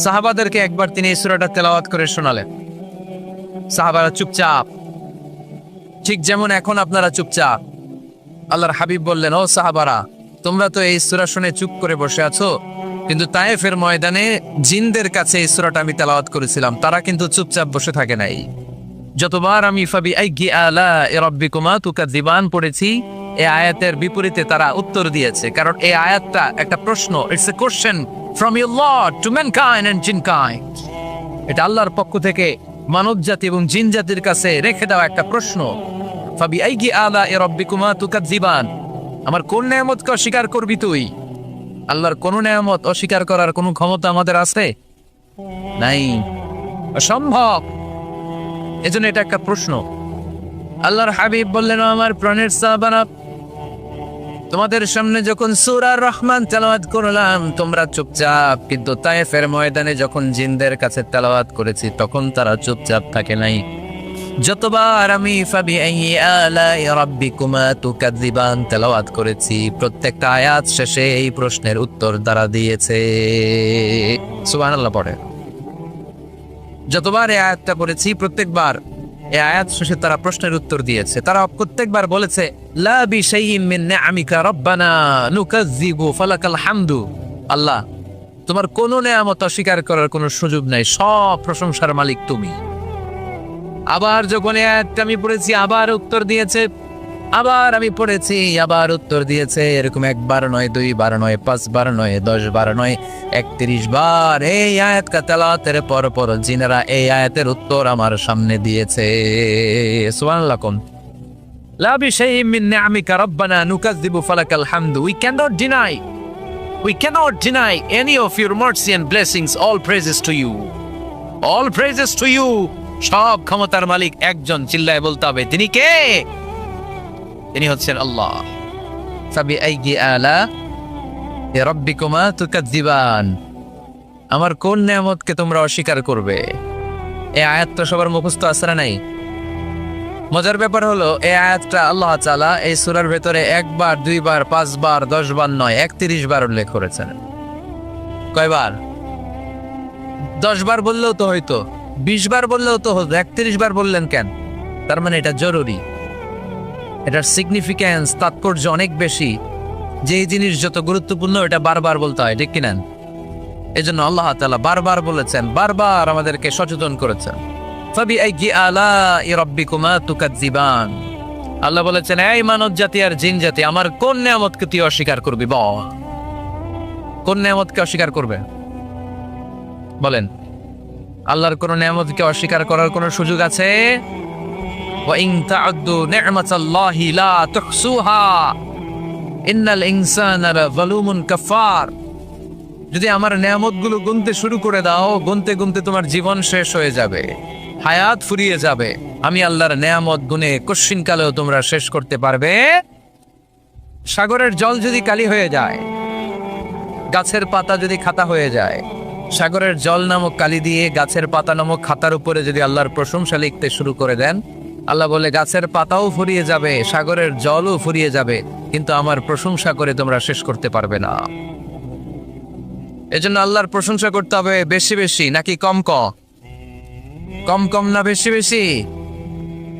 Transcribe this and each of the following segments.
সাহাবাদেরকে একবার তিনি এই সূরাটা তেলাওয়াত করে শোনালেন। সাহাবারা চুপচাপ, ঠিক যেমন এখন আপনারা চুপচাপ। আল্লাহর হাবিব বললেন, ও সাহাবারা, তোমরা তো এই সূরা শুনে চুপ করে বসে আছো, কিন্তু তায়েফের ময়দানে জিনদের কাছে এই সূরাটা আমি তেলাওয়াত করেছিলাম, তারা কিন্তু চুপচাপ বসে থাকে নাই। যতবার আমি ফাবি আইয়ি আলা'i রাব্বিকুমা তুকাযিবান পড়েছি, এই আয়াতের বিপরীতে তারা উত্তর দিয়েছে, কারণ এই আয়াতটা একটা প্রশ্ন। It's a question from your lord to mankind and jinnkind. এটা আল্লাহর পক্ষ থেকে মানব জাতি এবং জিন জাতির কাছে রেখে দেওয়া একটা প্রশ্ন। ফাবি আইয়ি আলা'i রাব্বিকুমা তুকাযিবান, আমার কোন নেয়ামতকে অস্বীকার করবি তুই? আল্লাহর কোন নেয়ামত অস্বীকার করার কোন ক্ষমতা আমাদের আছে? নাই, অসম্ভব। এজন্য এটা একটা প্রশ্ন। আল্লাহর হাবিব বললেন, আমার প্রাণের সাহাবারা, তোমাদের সামনে যখন সূরা রহমান তেলাওয়াত করলাম তোমরা চুপচাপ, কিন্তু তায়েফের ময়দানে যখন জিনদের কাছে তেলাওয়াত করেছি তখন তারা চুপচাপ থাকে নাই। যতবার আমি ফাবিআইয়ি আলা'i রাব্বিকুমা তুকাযিবান তেলাওয়াত করেছি, প্রত্যেকটা আয়াত শেষে এই প্রশ্নের উত্তর তারা দিয়েছে। সুবহানাল্লাহ পড়ে। যতবার এই আয়াতটা পড়েছি প্রত্যেকবার এই আয়াত শেষে তারা প্রশ্নের উত্তর দিয়েছে। তারা প্রত্যেকবার বলেছে, লা বিশাইইন মিন নিআমিকা রাব্বানা নুকাযযিবু ফালাকাল হামদু। আল্লাহ, তোমার কোন নেয়ামত অস্বীকার করার কোনো সুযোগ নাই, সব প্রশংসার মালিক তুমি। আবার যখন এই আয়াতটা আমি পড়েছি আবার উত্তর দিয়েছে, আবার আমি পড়েছি আবার উত্তর দিয়েছে। এরকম একবার নয়, দুইবার নয়, 5 বার নয়, 10 বার নয়, 31 বার এই আয়াত তেলাওয়াতের পর পর জিনেরা এই আয়াতের উত্তর আমার সামনে দিয়েছে। সুবহানাল্লাহ। লা বিশাইইন মিন নিআমিকা রাব্বানা নুকাযযিবু ফালাকাল হামদু। We cannot deny any of your mercy and blessings. All praises to you. All praises to you. সব ক্ষমতার মালিক একজন, চিল্লায় বলতে হবে, তিনি কে? তিনি হচ্ছেন আল্লাহ। ফাবিআইয়ি আলা'i রাব্বিকুমা তুকাযযিবান, আমার কোন নেয়ামতকে তোমরা অস্বীকার করবে? এই আয়াতটা সবার মুখস্থ আছে না নাই? মজার ব্যাপার হলো এই আয়াতটা আল্লাহ তাআলা এই সূরার ভেতরে 1 বার, 2 বার, 5 বার, 10 বার নয়, 31 বার উল্লেখ করেছেন। কয়বার? 10 বার বললেও তো হয়তো, 20 বার বললেও তো হতো, 31 বার বললেন কেন? তার মানে এটা জরুরি, এটার সিগনিফিক্যান্স, তাৎপর্য অনেক বেশি। যে জিনিস যত গুরুত্বপূর্ণ এটা বারবার বলতে হয়, ঠিক কিনা? এজন্য আল্লাহ তাআলা বারবার বলেছেন, বারবার আমাদেরকে সচেতন করেছেন। ফাবিআইয়ি আলা'i রাব্বিকুমা তুকাযযিবান। আল্লাহ বলেছেন, এই মানব জাতি আর জিন জাতি, আমার কোন নেয়ামতকে তুই অস্বীকার করবি? বল, কোন নেয়ামতকে অস্বীকার করবে? বলেন, আল্লাহর কোন নেয়ামতকে অস্বীকার করার কোন সুযোগ আছে? ওয়া ইন তা'উদ্দু নি'মাতাল্লাহি লা তুহসুহা ইন্নাল ইনসানা লাযালুমুন কাফার। যদি আমার নেয়ামতগুলো গুনতে শুরু করে দাও, গুনতে গুনতে তোমার জীবন শেষ হয়ে যাবে, হায়াত ফুরিয়ে যাবে। আমি আল্লাহর নেয়ামত গুনে কশ্চিনকালেও তোমরা শেষ করতে পারবে? সাগরের জল যদি কালি হয়ে যায়, গাছের পাতা যদি খাতা হয়ে যায়, সাগরের জল নামক কালি দিয়ে গাছের পাতা নামক খাতার উপরে যদি আল্লাহর প্রশংসা লিখতে শুরু করে দেন, আল্লাহ বলে গাছের পাতাও ফুরিয়ে যাবে, সাগরের জলও ফুরিয়ে যাবে, কিন্তু আমার প্রশংসা করে তোমরা শেষ করতে পারবে না। এজন্য আল্লাহর প্রশংসা করতে হবে বেশি বেশি নাকি কম কম? কম কম না বেশি বেশি?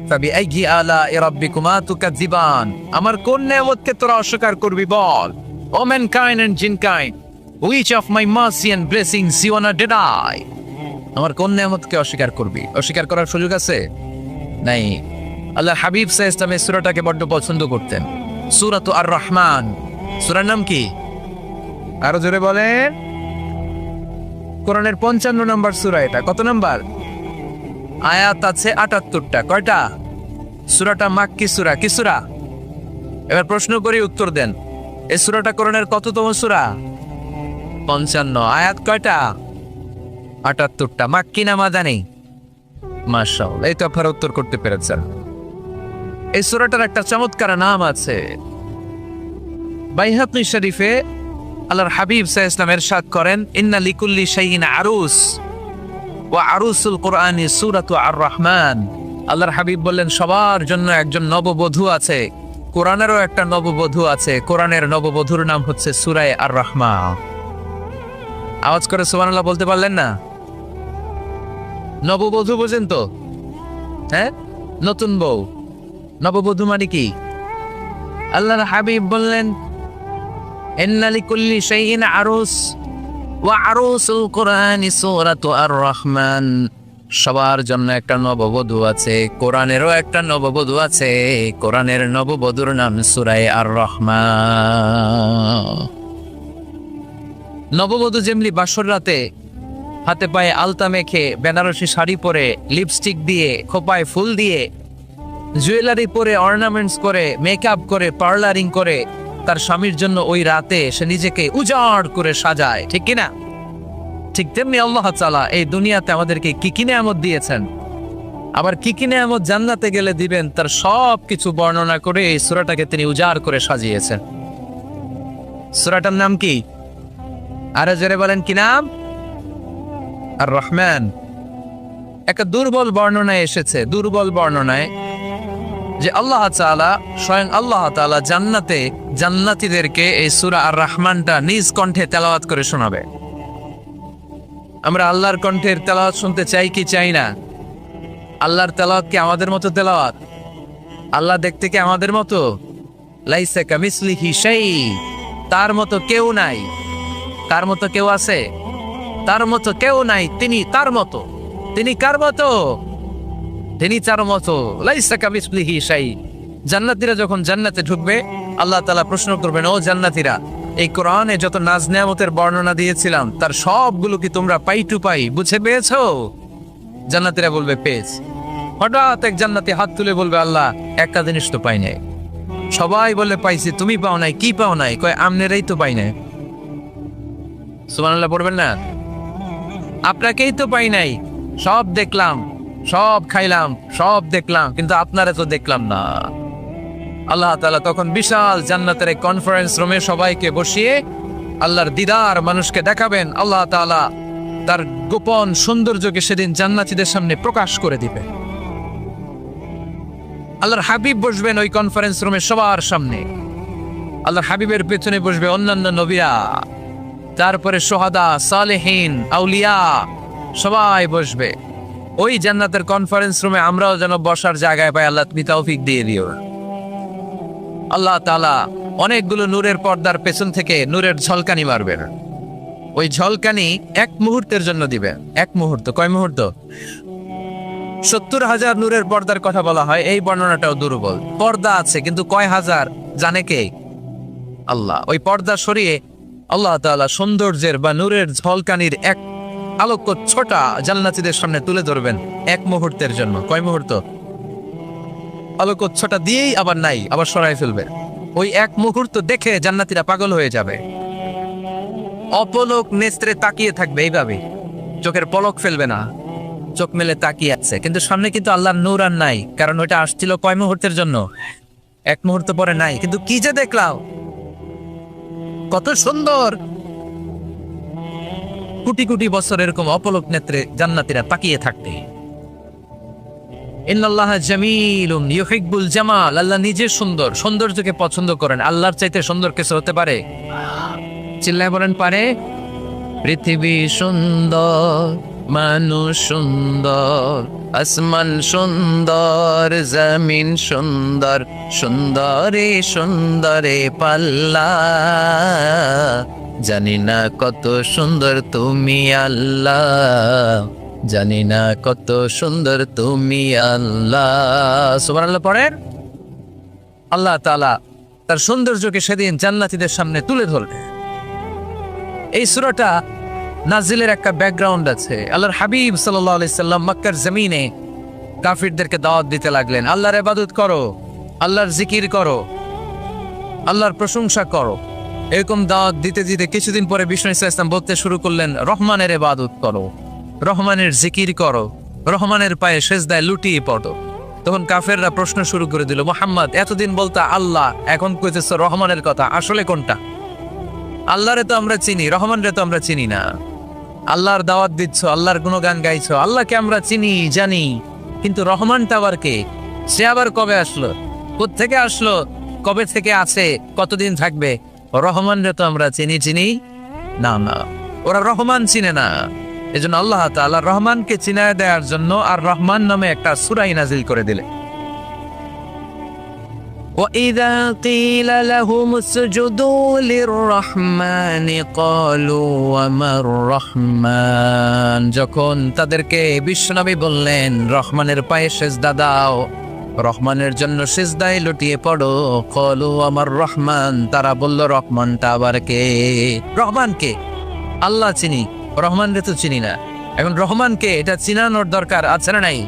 ফাবিআইয়ি আলা'i রাব্বিকুমা তুকাযযিবান, আমার কোন নেয়ামতকে তোরা অস্বীকার করবি? বল, O mankind and jinnkind, which of my mercy and blessings you wanna deny? আমার কোন নেয়ামতকে অস্বীকার করবি? অস্বীকার করার সুযোগ আছে? নাই। আল্লাহ হাবিব সাল্লাল্লাহু আলাইহি ওয়াসাল্লাম এই সূরাটাকে বড় পছন্দ করতেন। সূরাতু আর রহমান। সূরার নাম কি? আরো জোরে বলেন। কোরআনের 55 নম্বর সূরা এটা। কত নাম্বার? আয়াত আছে 78টা। কয়টা? সূরাটা মাক্কি সূরা। কি সূরা? এবার প্রশ্ন করি, উত্তর দেন। এই সূরাটা কোরআনের কততম সূরা? 55। আয়াত কয়টা? 78টা। মাক্কি না মাদানী? মাশাআল্লাহ, এই তো আপনারা উত্তর করতে পেরেছেন। এই সূরাটার একটা চমৎকার নাম আছে। বাইহাকী শরীফে আল্লাহর হাবিব সাল্লাল্লাহু আলাইহি ওয়াসাল্লাম ইরশাদ করেন, ইন্না লিকুল্লি শাইইন আরুস ওয়া আরুসুল কুরআনি সূরাতু আর রহমান। আল্লাহর হাবিব বললেন, সবার জন্য একজন নববধূ আছে, কোরআনেরও একটা নববধূ আছে। কোরআনের নববধূর নাম হচ্ছে সূরা আর রহমান। আওয়াজ করে সুবহানাল্লাহ বলতে পারলেন না? নববধূ বোঝেন তো? হ্যাঁ, নতুন বউ। নববধূ মানে কি? আল্লাহর হাবিব বললেন, ইন্না লিকুল্লি শাইইন আরুস ওয়া আরুসুল কুরআনি সূরাতু আর-রাহমান। সবার জন্য একটা নববধূ আছে, কোরআনেরও একটা নববধূ আছে। কোরআনের নববধূর নাম সূরা আর-রাহমান। নববধূ যেমনি বাসর রাতে হাতে পায়ে আলতা মেখে, বেনারসি শাড়ি পরে, লিপস্টিক দিয়ে, খোপায় ফুল দিয়ে, জুয়েলারি পরে, অর্নামেন্টস করে, মেকআপ করে, পার্লারিং করে তার স্বামীর জন্য ওই রাতে সে নিজেকে উজাড় করে সাজায়, ঠিক কিনা? ঠিক তেমনি আল্লাহ তাআলা এই দুনিয়াতে আমাদেরকে কি কি নেয়ামত দিয়েছেন, আবার কি কি নেয়ামত জান্নাতে গেলে দিবেন, তার সব কিছু বর্ণনা করে এই সূরাটাকে তিনি উজাড় করে সাজিয়েছেন। সূরাটার নাম কি? আরে জোরে বলেন, কি নাম? আর-রহমান। একটা দুর্বল বর্ণনায় এসেছে, দুর্বল বর্ণনায়, যে আল্লাহ তাআলা, স্বয়ং আল্লাহ তাআলা জান্নাতে জান্নাতীদেরকে এই সূরা আর-রহমানটা নিজ কণ্ঠে তেলাওয়াত করে শোনাবে। আমরা আল্লাহর কণ্ঠের তেলাওয়াত শুনতে চাই কি চাই না? আল্লাহর তেলাওয়াত কি আমাদের মতো তেলাওয়াত? আল্লাহ দেখতে কি আমাদের মতো? লাইসা কামিসলিহি শাই, তার মতো কেউ নাই। তার মতো কেউ আছে? তার মতো কেউ নাই। তিনি তার মতো। তিনি কার মতো? তিনি তার মতো। লাইসা কামিসলিহি শাই। জান্নাতীরা যখন জান্নাতে ঢুকবে, আল্লাহ তাআলা প্রশ্ন করবেন, ও জান্নাতীরা, এই কোরআনে যত নাজ নেয়ামতের বর্ণনা দিয়েছিলাম তার সবগুলো কি তোমরা পাই টু পাই বুঝে পেয়েছো? জান্নাতীরা বলবে পেয়েছি। হঠাৎ এক জান্নাতি হাত তুলে বলবে, আল্লাহ, একটা জিনিস তো পাই নাই। সবাই বলে পাইছি, তুমি পাও নাই। কি পাও নাই? কয়, আমনেরাই তো পাই নাই। সুবহানাল্লাহ পড়বেন না? আপনাকেই তো পাই নাই। সব দেখলাম, সব খাইলাম, সব দেখলাম, কিন্তু আপনারা তো দেখলাম না। আল্লাহ তাআলা তখন বিশাল জান্নাতের এক কনফারেন্স রুমে সবাইকে বসিয়ে আল্লাহর দিদার মানুষকে দেখাবেন। আল্লাহ তাআলা তার গোপন সৌন্দর্যকে সেদিন জান্নাতীদের সামনে প্রকাশ করে দিবে। আল্লাহর হাবিব বসবেন ওই কনফারেন্স রুমে সবার সামনে। আল্লাহর হাবিবের পেছনে বসবে অন্যান্য নবীরা, তারপরে সোহাদা, সালেহীন, আউলিয়া, সবাই বসবে ওই জান্নাতের কনফারেন্স রুমে। আমরাও যেন বসার জায়গায় পাই, আল্লাহ তুমি তৌফিক দিয়ে দিও। আল্লাহ তাআলা অনেকগুলো নূরের পর্দার পেছন থেকে নূরের ঝলকানি মারবেন। ওই ঝলকানি এক মুহূর্তের জন্য দিবে। এক মুহূর্ত। কয় মুহূর্ত? 70,000 নূরের পর্দার কথা বলা হয়। এই বর্ণনাটাও দুর্বল। পর্দা আছে, কিন্তু কয় হাজার জানে কে? আল্লাহ। ওই পর্দা সরিয়ে আল্লাহ তাআলা সৌন্দর্যের বা নূরের ঝলকানির এক আলোক ছোটা জান্নাতীদের সামনে তুলে ধরবেন এক মুহূর্তের জন্য। কয় মুহূর্ত? আলোক ছোটা দিয়েই আবার নাই, আবার সরাই ফেলবে। ওই এক মুহূর্ত দেখে জান্নাতীরা পাগল হয়ে যাবে, অপলক নেত্রে তাকিয়ে থাকবে। এইভাবে চোখের পলক ফেলবে না, চোখ মেলে তাকিয়ে আছে। কিন্তু সামনে কিন্তু আল্লাহর নূর আর নাই, কারণ ওইটা আসছিল কয় মুহূর্তের জন্য? এক মুহূর্ত পরে নাই। কিন্তু কি যে দেখলাম, কত সুন্দর! কোটি কোটি বছর এরকম অপলক নেত্রে জান্নাতীরা তাকিয়ে থাকবে। ইন্নাল্লাহা জামিলুন ইউহিব্বুল জামাল। আল্লাহ নিজে সুন্দর, সৌন্দর্যকে পছন্দ করেন। আল্লাহর চাইতে সুন্দর কিছু হতে পারে? চিল্লায় বলেন, পারে? পৃথিবী সুন্দর, মানুষ সুন্দর, আসমান সুন্দর, জমিন সুন্দর, সুন্দরে সুন্দরে পাল্লা। জানি না কত সুন্দর তুমি আল্লাহ, জানি না কত সুন্দর তুমি আল্লাহ। সুবহানাল্লাহ পড়েন। আল্লাহ তাআলা তার সৌন্দর্যকে সেদিন জান্নাতীদের সামনে তুলে ধরবে। এই সূরাটা নাজিলের একটা ব্যাকগ্রাউন্ড আছে। আল্লাহর হাবিব সাল্লাল্লাহু আলাইহি সাল্লাম মক্কার জমিনে কাফিরদেরকে দাওয়াত দিতে লাগলেন, আল্লাহর ইবাদত করো, আল্লাহর জিকির করো, আল্লাহর প্রশংসা করো। এরকম দাওয়াত দিতে দিতে কিছুদিন পরে বিষ্ণু ইসলাম বলতে শুরু করলেন, রহমানের ইবাদত করো, রহমানের জিকির করো, রহমানের পায়ে সেজদায় লুটিয়ে পড়ো। তখন কাফেররা প্রশ্ন শুরু করে দিল, মুহাম্মদ, এতদিন বলতা আল্লাহ, এখন কইতেছ রহমানের কথা, আসলে কোনটা? আল্লাহরে তো আমরা চিনি, রহমানরে তো আমরা চিনি না। আল্লাহর দাওয়াত দিচ্ছ, আল্লাহর গুণগান গাইছো, আল্লাহকে আমরা চিনি জানি, কিন্তু রহমানটা আবার কে? সে আবার কবে আসলো, কোত্থেকে আসলো, কবে থেকে আছে, কতদিন থাকবে? রহমানরে তো আমরা চিনি না। ওরা রহমান চিনে না। এজন্য আল্লাহ তাআলা রহমানকে চিনায় দেওয়ার জন্য আর রহমান নামে একটা সূরা নাযিল করে দিলেন। وَإِذَا قِيلَ لَهُمُ اسْجُدُوا لِلرَّحْمَنِ قَالُوا وَمَا الرَّحْمَنُ, যখন তাদেরকে বিশ্বনবী বললেন রহমানের পায়ে সিজদা দাও, রহমানের জন্য সিজদায় লুটিয়ে পড়ো, ক্বালু আমার রহমান, তারা বলল রহমানটা আবার কে? রহমানকে আল্লাহ চিনি, রহমানরে তো চিনি না। এখন রহমানকে এটা চিনানোর দরকার আছে না নাই?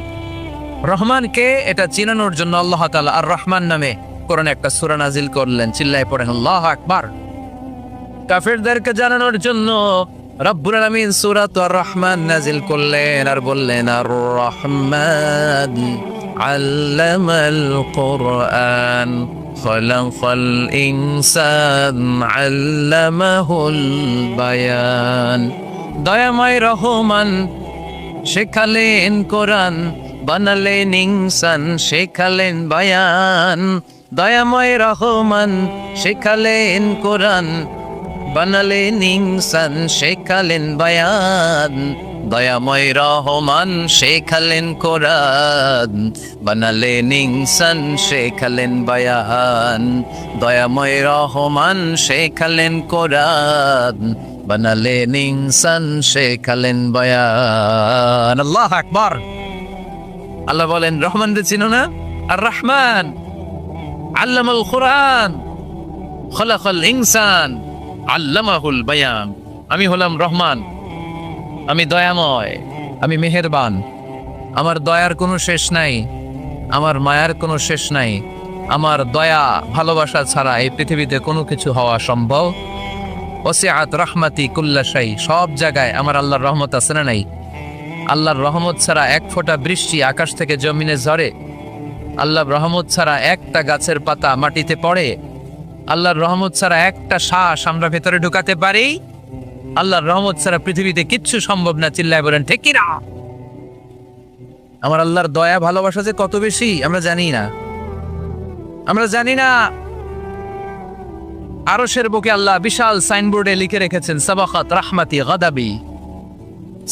রহমানকে এটা চিনানোর জন্য আল্লাহ তাআলা আর রহমান নামে কোরআনে একটা সূরা নাযিল করলেন। চিল্লায় পড়েন আল্লাহু আকবার। কাফেরদেরকে জানানোর জন্য রব্বুল আলামিন সূরাত আর রহমান নাযিল করলেন আর বললেন আর রহমান আল্লামাল কুরআন খালাকাল ইনসান আল্লামাহুল বায়ান। দয়াময় রহমান শেখালেন কোরআন, বানালেন ইনসান, শেখালেন বায়ান। দয়াময় রহমান শেখালেন কোরআন, বানালেন ইনসান, শেখালেন বায়ান। দয়াময় রহমান শেখালেন কোরআন, বানালেন ইনসান, শেখালেন বায়ান। দয়াময় রহমান শেখালেন কোরআন, বানালেন ইনসান, শেখালেন বায়ান। আল্লাহু আকবার। আল্লাহ বলেন রহমান রে চিনো না? আর রহমান আল্লামাল কুরআন খালাকাল ইনসান আল্লামাহুল বায়ান। আমি হলাম রহমান, আমি দয়াময়, আমি মেহেরবান। আমার দয়ার কোনো শেষ নাই, আমার মায়ার কোনো শেষ নাই। আমার দয়া ভালোবাসা ছাড়া এই পৃথিবীতে কোনো কিছু হওয়া সম্ভব। ওয়াসিআত রাহমাতি কুল্লা শাই, সব জায়গায় আমার আল্লাহর রহমত আছে না নাই? আল্লাহর রহমত ছাড়া এক ফোঁটা বৃষ্টি আকাশ থেকে জমিনে ঝরে, আল্লাহর রহমত ছাড়া একটা গাছের পাতা মাটিতে পড়ে, আল্লাহর রহমত ছাড়া একটা শ্বাস আমরা ভেতরে ঢুকাতে পারি, আল্লাহর রহমত ছাড়া পৃথিবীতে কিচ্ছু সম্ভব না। চিল্লায় বলেন ঠিক কি না? আমার আল্লাহর দয়া ভালোবাসা যে কত বেশি আমরা জানি না, আমরা জানি না। আরশের বুকে আল্লাহ বিশাল সাইনবোর্ডে লিখে রেখেছেন সাবাকাত রাহমাতি গাদাবি,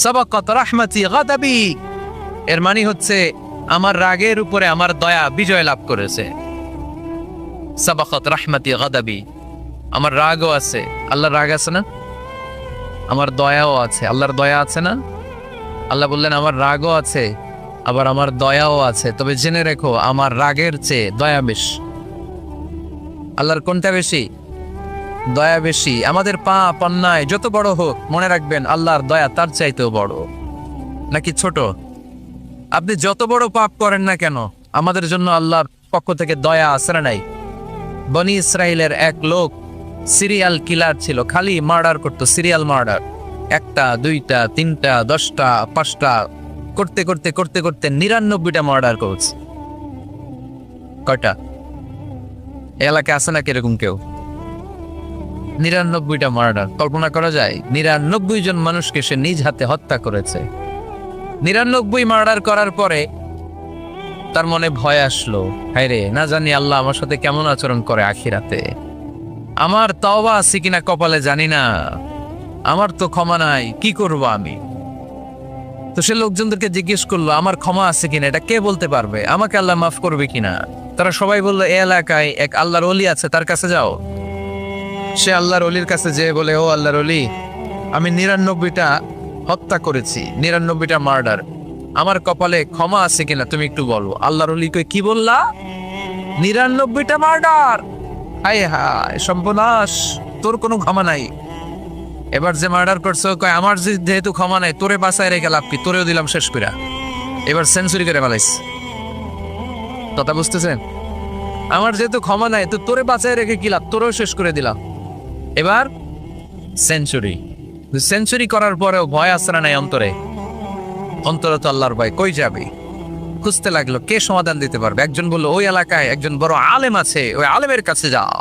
সাবাকাত রাহমাতি গাদাবি। এর মানে হচ্ছে আমার রাগের উপরে আমার দয়া বিজয় লাভ করেছে। সাবাকাত রাহমাতি গাদাবি, আমার রাগও আছে, আল্লাহর রাগ আছে না? আমার দয়াও আছে, আল্লাহর দয়া আছে না? আল্লাহ বললেন আমার রাগও আছে, আবার আমার দয়াও আছে। তবে জেনে রেখো আমার রাগের চেয়ে দয়া বেশি। আল্লাহর কোনটা বেশি? দয়া বেশি। আমাদের পাপ অন্যায় যত বড় হোক, মনে রাখবেন আল্লাহর দয়া তার চাইতেও বড়। নাকি ছোট? আপনি যত বড় পাপ করেন না কেন, আমাদের জন্য আল্লাহর পক্ষ থেকে দয়া আছে না নাই? বনি ইসরাইলের এক লোক সিরিয়াল কিলার ছিল, খালি মার্ডার করতো, সিরিয়াল মার্ডার। একটা, দুইটা, তিনটা, 10টা, 5টা করতে করতে করতে করতে 99টা মার্ডার করছে। কয়টা? এলাকায় আছে না কিরকম কেউ? 99টা মার্ডার। কল্পনা করা যায়? 99 জন মানুষকে সে নিজ হাতে হত্যা করেছে। 99 মার্ডার করার পরে তার মনে ভয় আসলো, হায় রে, না জানি আল্লাহ আমার সাথে কেমন আচরণ করে আখিরাতে। আমার তওবা আছে কিনা কপালে জানি না, আমার তো ক্ষমা নাই, কি করব আমি? তো সে লোকজনদেরকে জিজ্ঞেস করলো আমার ক্ষমা আছে কিনা, এটা কে বলতে পারবে? আমাকে আল্লাহ মাফ করবে কিনা? তারা সবাই বললো এই এলাকায় এক আল্লাহর ওলি আছে, তার কাছে যাও। সে আল্লাহর ওলির কাছে যেয়ে বলে, ও আল্লাহর ওলি, আমি 99টা হত্যা করেছি, 99টা মার্ডার, আমার কপালে ক্ষমা আছে কিনা তুমি একটু বলো। আল্লাহর ওলি কই, কি বললা? 99টা মার্ডার? হায় হায় সর্বনাশ, তোর কোনো ক্ষমা নাই। এবার যে মার্ডার করছো কয় আমার যেহেতু ক্ষমা নাই, তোরে বাঁচায় রেখে লাভ কি, তোরেও দিলাম শেষ করে। এবার সেঞ্চুরি করে ফেলাইস। কথা বুঝতেছেন? আমার যেহেতু ক্ষমা নাই, তো তোরে বাঁচায় রেখে কি লাভ, তোরেও শেষ করে দিলাম। এবার সেঞ্চুরি। সেঞ্চুরি করার পরেও ভয় আসছে না নাই অন্তরে? অন্তরে তো আল্লাহর ভয়, কই যাবে? খুঁজতে লাগলো কে সমাধান দিতে পারবে। একজন বললো ওই এলাকায় একজন বড় আলেম আছে, ওই আলেমের কাছে যাও।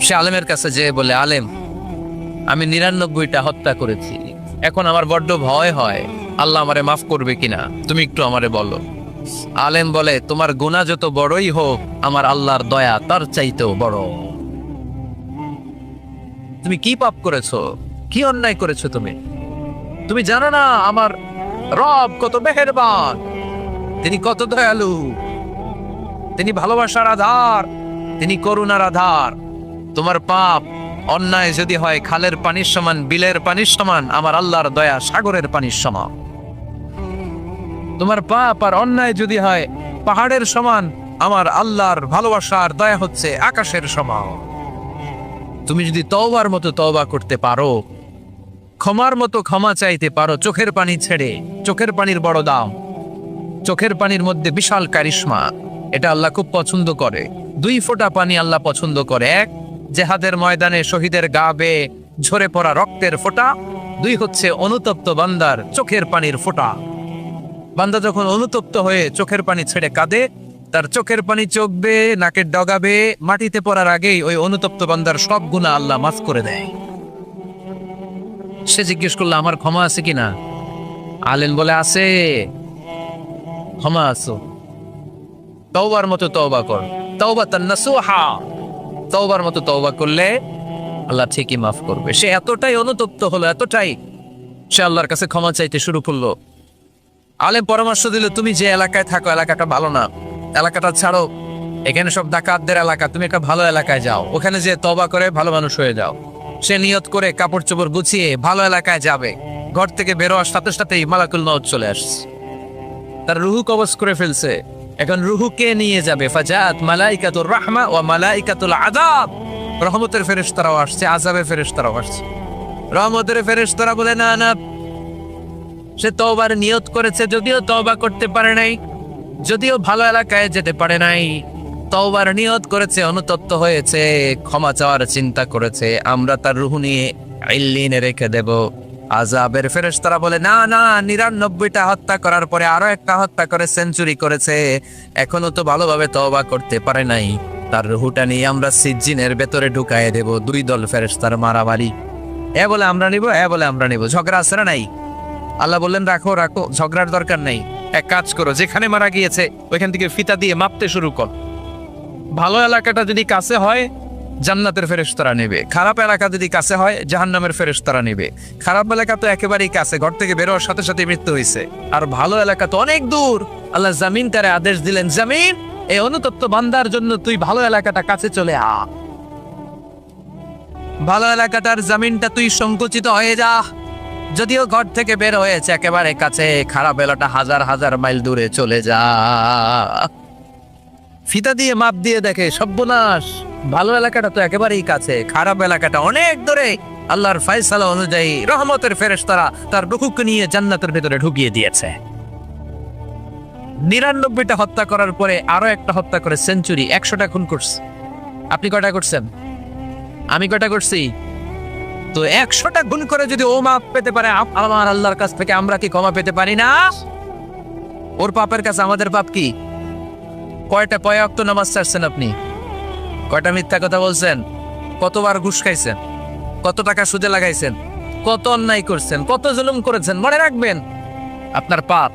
সে আলেমের কাছে যেয়ে বলে, আলেম, আমি 99টা হত্যা করেছি, এখন আমার বড্ড ভয় হয়, আল্লাহ আমারে মাফ করবে কিনা, তুমি একটু আমারে বলো। আলেম বলে, তোমার গুনাহ যত বড়ই হোক, আমার আল্লাহর দয়া তার চাইতেও বড়। তুমি কি পাপ করেছো, কি অন্যায় করেছো তুমি? তুমি জানো না আমার রব কত মেহেরবান, তিনি কত দয়ালু, তিনি ভালোবাসার আধার, তিনি করুণার আধার। তোমার পাপ অন্যায় যদি হয় খালের পানির সমান, বিলের পানির সমান, আমার আল্লাহর দয়া সাগরের পানির সমান। তোমার পাপ আর অন্যায় যদি হয় পাহাড়ের সমান, আমার আল্লাহর ভালোবাসার দয়া হচ্ছে আকাশের সমান। তুমি যদি তওবার মতো তওবা করতে পারো, ক্ষমার মতো ক্ষমা চাইতে পারো, চোখের পানি ছেড়ে, চোখের পানির বড় দাম, চোখের পানির মধ্যে বিশাল কারিশমা, এটা আল্লাহ খুব পছন্দ করে। 2 ফোঁটা পানি আল্লাহ পছন্দ করে। 1, জেহাদের ময়দানে শহীদের গা বেয়ে ঝরে পড়া রক্তের ফোঁটা। 2 হচ্ছে অনুতপ্ত বান্দার চোখের পানির ফোঁটা। বান্দা যখন অনুতপ্ত হয়ে চোখের পানি ছেড়ে কাঁদে, তার চোখের পানি চোখ বেয়ে নাকের ডগা বেয়ে মাটিতে পড়ার আগেই ওই অনুতপ্ত বান্দার সব গুনাহ আল্লাহ মাফ করে দেয়। সে জিজ্ঞেস করলো আমার ক্ষমা আছে কিনা? আলেন বলে আছে, ক্ষমা আছো। তওবার মতো তওবা কর, তাওবাতান নাসুহা। তওবার মতো তওবা করলে আল্লাহ ঠিকই মাফ করবে। সে এতটাই অনুতপ্ত হলো, এতটাই, সে আল্লাহর কাছে ক্ষমা চাইতে শুরু করলো। আলেম পরামর্শ দিল, তুমি যে এলাকায় থাকো এলাকাটা ভালো না, এলাকাটা ছাড়ো, এখানে সব ডাকাতদের এলাকা, তুমি একটা ভালো এলাকায় যাও, ওখানে যে তওবা করে ভালো মানুষ হয়ে যাও। সে নিয়ত করে কাপড় চোপড় গুছিয়ে ভালো এলাকায় যাবে। ঘর থেকে বেরোয়ার সাথে সাথেই মালাকুল মউত চলে আসছে, তার রুহু কবজ করে ফেলছে। এখন রুহু কে নিয়ে যাবে? ফাজাত মালাইকাতুর রাহমা ওয়া মালাইকাতুল আযাব। রহমতের ফেরেশতারাও আসছে, আযাবের ফেরেশতারাও আসছে। রহমতের ফেরেশতারা বলে না না, সে তওবার নিয়ত করেছে, যদিও তওবা করতে পারে নাই, যদিও ভালো এলাকায় যেতে পারে নাই, তওবার নিয়ত করেছে, অনুতপ্ত হয়েছে, ক্ষমা চাওয়ার চিন্তা করেছে, আমরা তার রুহু নিয়ে ইল্লিনে রেখে দেব। আযাবের ফেরেশতারা বলে না না, 99টা হত্যা করার পরে আরো একটা হত্যা করে সেঞ্চুরি করেছে, এখনো তো ভালোভাবে তওবা করতে পারে নাই, তার রুহুটা নিয়ে আমরা সিজ্জিনের ভেতরে ঢুকায়ে দেব। 2 দল ফেরেশতার মারামারি, এ বলে আমরা নিব, এ বলে আমরা নিব, ঝগড়া আছে না নাই? আল্লাহ বললেন রাখো রাখো, ঝগড়ার দরকার নেই। এক কাজ করো, যেখানে মারা গিয়েছে ওইখান থেকে ফিতা দিয়ে মাপতে শুরু কর। ভালো এলাকাটা যদি কাছে হয় জান্নাতের ফেরেশতারা নেবে, খারাপ এলাকা যদি কাছে হয় জাহান্নামের ফেরেশতারা নেবে। খারাপ এলাকা তো একেবারেই কাছে, ঘর থেকে বেরোয়ার সাথে সাথে মৃত্যু হয়েছে। আর ভালো এলাকা তো অনেক দূর। আল্লাহ জামিন তারে আদেশ দিলেন, জামিন এই অনুতপ্ত বান্দার জন্য তুই ভালো এলাকাটা কাছে চলে আ। ভালো এলাকাটার জামিনটা তুই সংকুচিত হয়ে যা, যদিও ঘর থেকে বের হয়েছে একেবারে কাছে, খারাপ এলাকাটা হাজার হাজার মাইল দূরে চলে যা। ফিতা দিয়ে মাপ দিয়ে দেখে সর্বনাশ, ভালো এলাকাটা তো একেবারেই কাছে, খারাপ এলাকাটা অনেক দূরে। আল্লাহর ফয়সালা অনুযায়ী রহমতের ফেরেশতারা তার রুহুকে নিয়ে জান্নাতের ভেতরে ঢুকিয়ে দিয়েছে। 99টা হত্যা করার পরে আরো একটা হত্যা করে সেঞ্চুরি, 100টা খুন করছে। আপনি কয়টা করছেন? আমি কয়টা করছি? তো 100টা খুন করে যদি ও মাপ পেতে পারে আমার আল্লাহর কাছ থেকে, আমরা কি ক্ষমা পেতে পারি না? ওর পাপের কাছে আমাদের পাপ কি? কয়টা ওয়াক্ত নামাজ ছাড়ছেন আপনি? কয়টা মিথ্যা কথা বলছেন? কতবার ঘুষ খাইছেন? কত টাকা সুদে লাগাইছেন? কত অন্যায় করছেন? কত জুলুম করেছেন? মনে রাখবেন, আপনার পাপ,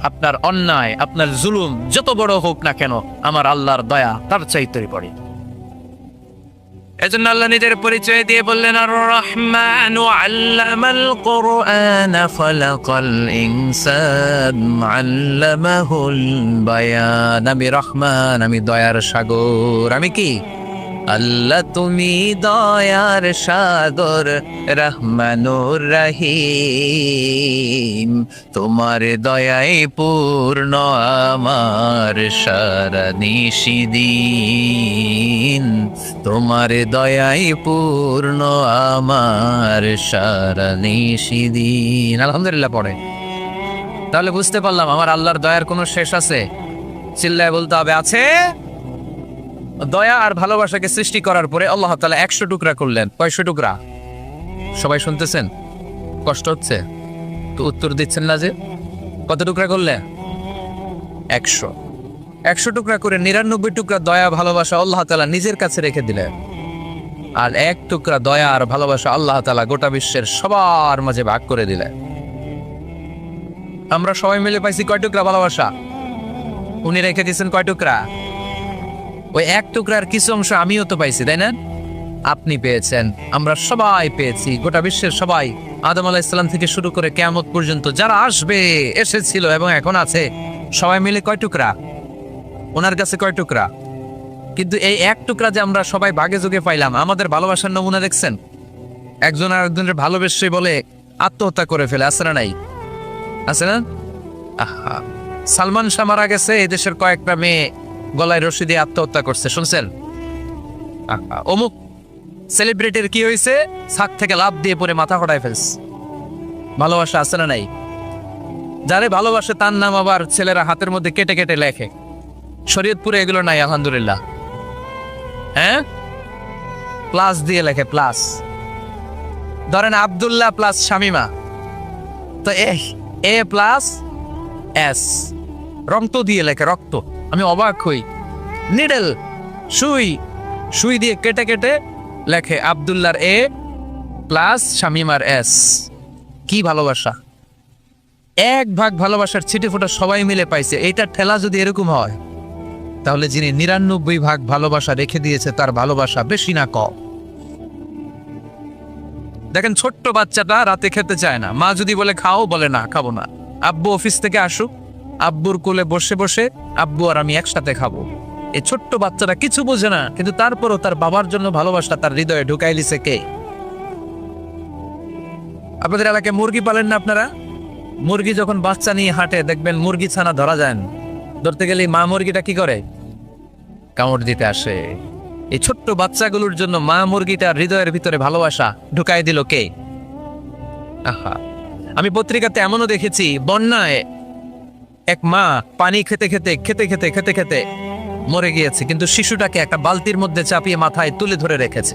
আপনার অন্যায়, আপনার জুলুম যত বড় হোক না কেন, আমার আল্লাহর দয়া তার চাইতে পড়ে। এজন্য আল্লাহ নিজের পরিচয় দিয়ে বললেন, আর রহমানু আল্লামাল কুরআন খালাকাল ইনসান আল্লামাহুল বায়ান। আমি রহমান, আমি দয়ার সাগর। আমি কি? আল্লাহ তুমি দয়ার সাগর, রহমানুর রহিম, তোমার দয়ায় পূর্ণ আমার সারা নিশিদিন, তোমার দয়ায় পূর্ণ আমার সারা নিশিদিন। আলহামদুলিল্লাহ পড়ে, তাহলে বুঝতে পারলাম আমার আল্লাহর দয়ার কোনো শেষ আছে? চিল্লায় বলতে হবে আছে। দয়া আর ভালোবাসাকে সৃষ্টি করার পরে আল্লাহ তাআলা 100 টুকরা করলেন। কয়শো টুকরা? সবাই শুনতেছেন? কষ্ট হচ্ছে তো উত্তর দিচ্ছেন না যে? কত টুকরা করলেন? 100। 100 টুকরা করে 99 টুকরা দয়া ভালোবাসা আল্লাহ তাআলা নিজের কাছে রেখে দিলেন, আর 1 টুকরা দয়া আর ভালোবাসা আল্লাহ তাআলা গোটা বিশ্বের সবার মাঝে ভাগ করে দিলেন। আমরা সবাই মিলে পাইছি কয় টুকরা ভালোবাসা? উনি রেখে দিয়েছেন কয় টুকরা? ওই 1 টুকরার কিছু অংশ আমিও তো পাইছি, তাই না? আপনি পেয়েছেন, আমরা সবাই পেয়েছি, গোটা বিশ্বের সবাই, আদম আলাইহিস সালাম থেকে শুরু করে কিয়ামত পর্যন্ত যারা আসবে, এসেছিল এবং এখন আছে, সবাই মিলে কয় টুকরা? ওনার কাছে কয় টুকরা? কিন্তু এই এক টুকরা যে আমরা সবাই ভাগে যোগে পাইলাম, আমাদের ভালোবাসার নমুনা দেখছেন? একজন আর একজনের ভালোবেসে বলে আত্মহত্যা করে ফেলে, আছে না নাই? আছে না? আহা, সালমান শাহ মারা গেছে, এই দেশের কয়েকটা মেয়ে গলায় রশি দিয়ে আত্মহত্যা করছে, শুনছেন? আহা, অমুক সেলিব্রিটির কি হয়েছে, ছাদ থেকে লাফ দিয়ে পরে মাথা ফটায় ফেলছে। ভালোবাসা আছে না নাই? যারে ভালোবাসে তার নাম আবার ছেলেরা হাতের মধ্যে কেটে কেটে লেখে। শরীয়তপুরে এগুলো নাই, আলহামদুলিল্লাহ। হ্যাঁ, প্লাস দিয়ে লেখে, প্লাস। ধরেন আব্দুল্লাহ প্লাস শামিমা, তো এ প্লাস এস, রক্ত দিয়ে লেখে, রক্ত। আমি অবাক হই, নিডেল, সুই, সুই দিয়ে কেটে কেটে লেখে আব্দুল্লাহর এ প্লাস শামিমার এস। কি ভালোবাসা! এক ভাগ ভালোবাসার ছিটে ফোটা সবাই মিলে পাইছে। এইটা ঠেলা যদি এরকম হয়, তাহলে যিনি ৯৯ ভাগ ভালোবাসা রেখে দিয়েছে তার ভালোবাসা বেশি না কম? দেখেন, ছোট্ট বাচ্চাটা রাতে খেতে চায় না, মা যদি বলে খাও, বলে না, খাবো না। আব্বু অফিস থেকে আসুক, আব্বুর কোলে বসে বসে আব্বু আর আমি একসাথে খাবো। এই ছোট্ট বাচ্চাটা কিছু বোঝে না, কিন্তু তারপরও তার বাবার জন্য ভালোবাসা তার হৃদয়ে ঢুকাই দিছে কে? আপনাদের এলাকায় মুরগি পালেন না আপনারা? মুরগি যখন বাচ্চা নিয়ে হাঁটে, দেখবেন মুরগি ছানা ধরা যায় না, ধরতে গেলে মা মুরগিটা কি করে? কামড় দিতে আসে। এই ছোট্ট বাচ্চাগুলোর জন্য মা মুরগিটার হৃদয়ের ভিতরে ভালোবাসা ঢুকাই দিল কে? আহা, আমি পত্রিকাতে এমনও দেখেছি, বন্যায় এক মা পানি খেতে খেতে খেতে খেতে খেতে খেতে মরে গিয়েছে, কিন্তু শিশুটাকে একটা বালতির মধ্যে চাপিয়ে মাথায় তুলে ধরে রেখেছে।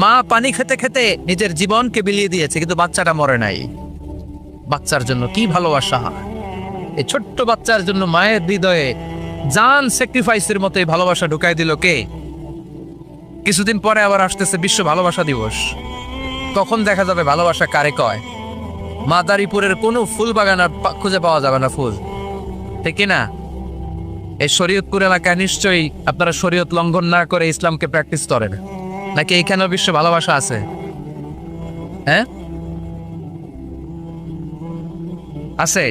মা পানি খেতে খেতে নিজের জীবনকে বিলিয়ে দিয়েছে, কিন্তু বাচ্চাটা মরে নাই। বাচ্চার জন্য কি ভালোবাসা! এই ছোট্ট বাচ্চার জন্য মায়ের হৃদয়ে জান স্যাক্রিফাইসের মতো এই ভালোবাসা ঢুকাই দিল কে? কিছুদিন পরে আবার আসতেছে বিশ্ব ভালোবাসা দিবস। তখন দেখা যাবে ভালোবাসা কারে কয়। মাদারীপুরের কোনো ফুল বাগান আর খুঁজে পাওয়া যাবে না ফুল, ঠিক না? এই শরীয়তপুর এলাকায় নিশ্চয়ই আপনারা শরীয়ত লঙ্ঘন না করে ইসলামকে প্র্যাকটিস করেন, নাকি এইখানেও বিশ্ব ভালোবাসা আছে? হ্যাঁ, আছে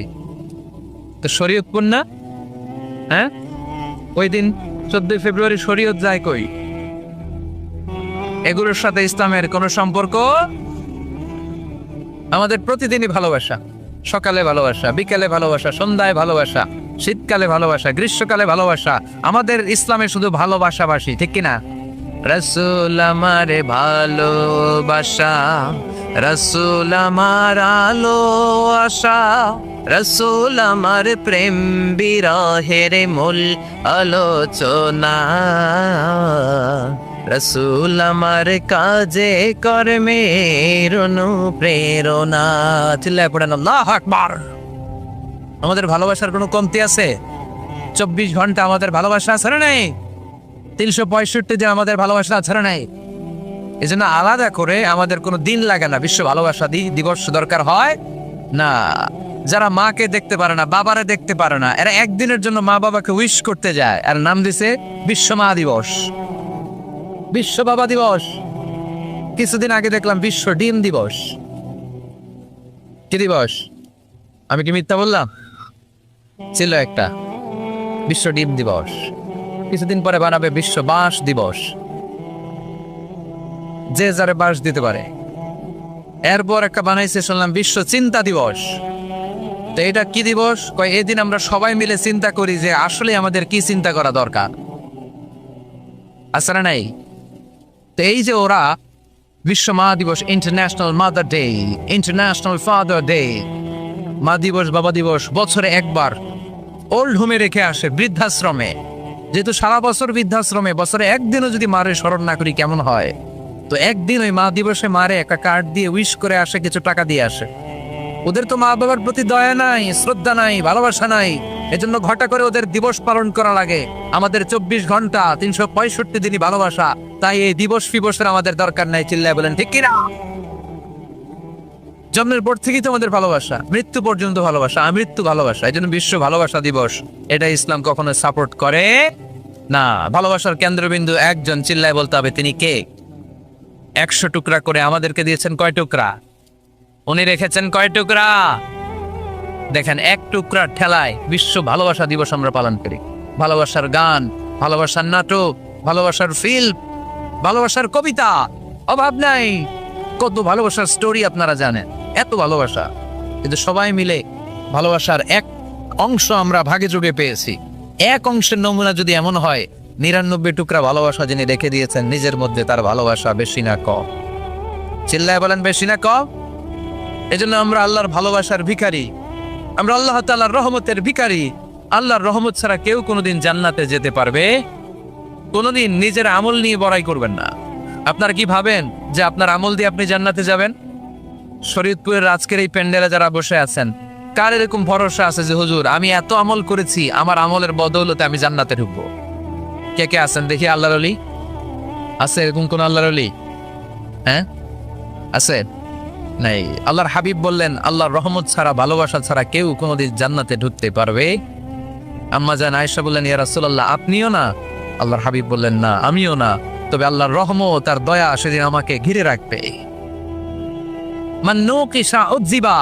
তো। শরীয়তপুর না? হ্যাঁ, ওই দিন 14 ফেব্রুয়ারি শরীয়ত যায় কই? এগুলোর সাথে ইসলামের কোনো সম্পর্ক? আমাদের প্রতিদিনই ভালোবাসা, সকালে ভালোবাসা, বিকেলে ভালোবাসা, সন্ধ্যায় ভালোবাসা, শীতকালে ভালোবাসা, গ্রীষ্মকালে ভালোবাসা। আমাদের ইসলামে শুধু ভালোবাসাবাসী, ঠিক কিনা? রাসূল আমারে ভালোবাসা, রাসূল আমার আলো আশা, রাসূল আমার প্রেম বিরহের মূল আলোচনা, রাসূল আমার কাজে কর্মের অনুপ্রেরণা। চিল্লায় পড়েন আল্লাহু আকবার। আমাদের ভালোবাসার কোনো কমতি আছে? 24 ঘন্টা আমাদের ভালোবাসা আছে না নাই? 365 দিন আমাদের ভালোবাসা আছে না নাই? এই জন্য আলাদা করে আমাদের কোনো দিন লাগে না বিশ্ব ভালোবাসা দিবস দরকার হয় না। যারা মাকে দেখতে পারে না, বাবারে দেখতে পারে না, এরা একদিনের জন্য মা বাবাকে উইশ করতে যায়, আর নাম দিছে বিশ্ব মা দিবস, বিশ্ব বাবা দিবস। কিছুদিন আগে দেখলাম বিশ্ব ডিম দিবস। কি দিবস? আমি কি মিথ্যা বললাম? ছিল একটা বিশ্ব ডিম দিবস। কিছুদিন পরে বানাবে বিশ্ব বাঁশ দিবস, যে যারে বাঁশ দিতে পারে। এরপর একটা বানাইছে শুনলাম বিশ্ব চিন্তা দিবস। তো এটা কি দিবস? কয় এদিন আমরা সবাই মিলে চিন্তা করি যে আসলে আমাদের কি চিন্তা করা দরকার, আছে না নাই? তো এই যে ওরা বিশ্ব মা দিবস, international mother day, international father day, মা দিবস, বাবা দিবস বছরে একবার ওল্ড হোমে রেখে আসে, বৃদ্ধাশ্রমে। যেহেতু সারা বছর বৃদ্ধাশ্রমে, বছরে একদিনও যদি মারে স্মরণ না করি কেমন হয়? তো একদিন ওই মা দিবসে মারে একটা কার্ড দিয়ে উইশ করে আসে, কিছু টাকা দিয়ে আসে। ওদের তো মা বাবার প্রতি দয়া নাই, শ্রদ্ধা নাই, ভালোবাসা নাই, এজন্য ঘটা করে ওদের দিবস পালন করা লাগে। আমাদের 24 ঘন্টা 365 দিনই ভালোবাসা, তাই এই দিবস ফিবসের আমাদের দরকার নাই। চিল্লায় বলেন ঠিক কিনা? জন্মের পর থেকেই তো আমাদের ভালোবাসা, মৃত্যু পর্যন্ত ভালোবাসা, আমৃত্যু ভালোবাসা। এই জন্য বিশ্ব ভালোবাসা দিবস, এটা ইসলাম কখনো সাপোর্ট করে না। ভালোবাসার কেন্দ্রবিন্দু একজন, চিল্লায় বলতে হবে তিনি কে? 100 টুকরা করে আমাদেরকে দিয়েছেন কয় টুকরা? উনি রেখেছেন কয় টুকরা? দেখেন, এক টুকরার ঠেলায় বিশ্ব ভালোবাসা দিবস আমরা পালন করি। ভালোবাসার গান, ভালোবাসার নাটক, ভালোবাসার ফিল্ম, ভালোবাসার কবিতা, অভাব নাই। কত ভালোবাসার স্টোরি আপনারা জানেন, এত ভালোবাসা। কিন্তু সবাই মিলে ভালোবাসার এক অংশ আমরা ভাগে যোগে পেয়েছি। এক অংশের নমুনা যদি এমন হয়, 99 টুকরা ভালোবাসা যিনি রেখে দিয়েছেন নিজের মধ্যে, তার ভালোবাসা বেশি না কম? চিল্লায় বলেন, বেশি না কম? এজন্য আমরা আল্লাহর ভালোবাসার ভিখারি, আমরা আল্লাহ তাআলার রহমতের ভিখারি। আল্লাহর রহমত ছাড়া কেউ কোনোদিন জান্নাতে যেতে পারবে? কোনোদিন নিজের আমল নিয়ে বড়াই করবেন না। আপনারা কি ভাবেন যে আপনার আমল দিয়ে আপনি জান্নাতে যাবেন? শরীয়তপুরের আজকের এই প্যান্ডেলে যারা বসে আছেন, কার এরকম ভরসা আছে যে হুজুর আমি এত আমল করেছি, আমার আমলের বদৌলতে আমি জান্নাতে ঢুকবো? কে কে আছেন দেখি? আল্লাহর ওলি আছে এরকম কোন? আল্লাহর ওলি হ্যাঁ আছে? নাই। আল্লাহর হাবিব বললেন, আল্লাহর রহমত ছাড়া, ভালোবাসা ছাড়া কেউ কোনোদিন জান্নাতে ঢুকতে পারবে? আম্মা জান আয়েশা বললেন, ইয়া রাসূলুল্লাহ আপনিও না? আল্লাহর হাবিব বললেন, না আমিও না, তবে আল্লাহর রহমত আর দয়া সেদিন আমাকে ঘিরে রাখবে। মান নুকিশা উযিবা,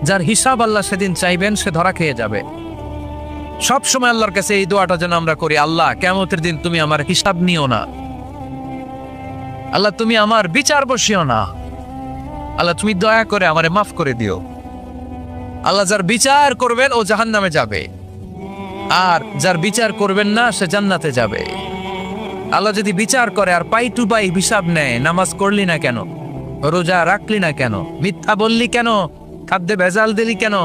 যার হিসাব আল্লাহ সেদিন চাইবেন সে ধরা খেয়ে যাবে। সব সময় আল্লাহর কাছে এই দোয়াটা যেন আমরা করি, আল্লাহ কিয়ামতের দিন তুমি আমার হিসাব নিও না, আল্লাহ তুমি আমার বিচার বসিও না, আল্লাহ তুমি দয়া করে আমারে মাফ করে দিও। আল্লাহ যার বিচার করবেন ও জাহান্নামে যাবে, আর যার বিচার করবেন না সে জান্নাতে যাবে। আল্লাহ যদি বিচার করে আর পাই টু পাই হিসাব নেয়, নামাজ করলি না কেন, রোজা রাখলি না কেন, মিথ্যা বললি কেন, খাদ্যে ভেজাল দিলি কেন,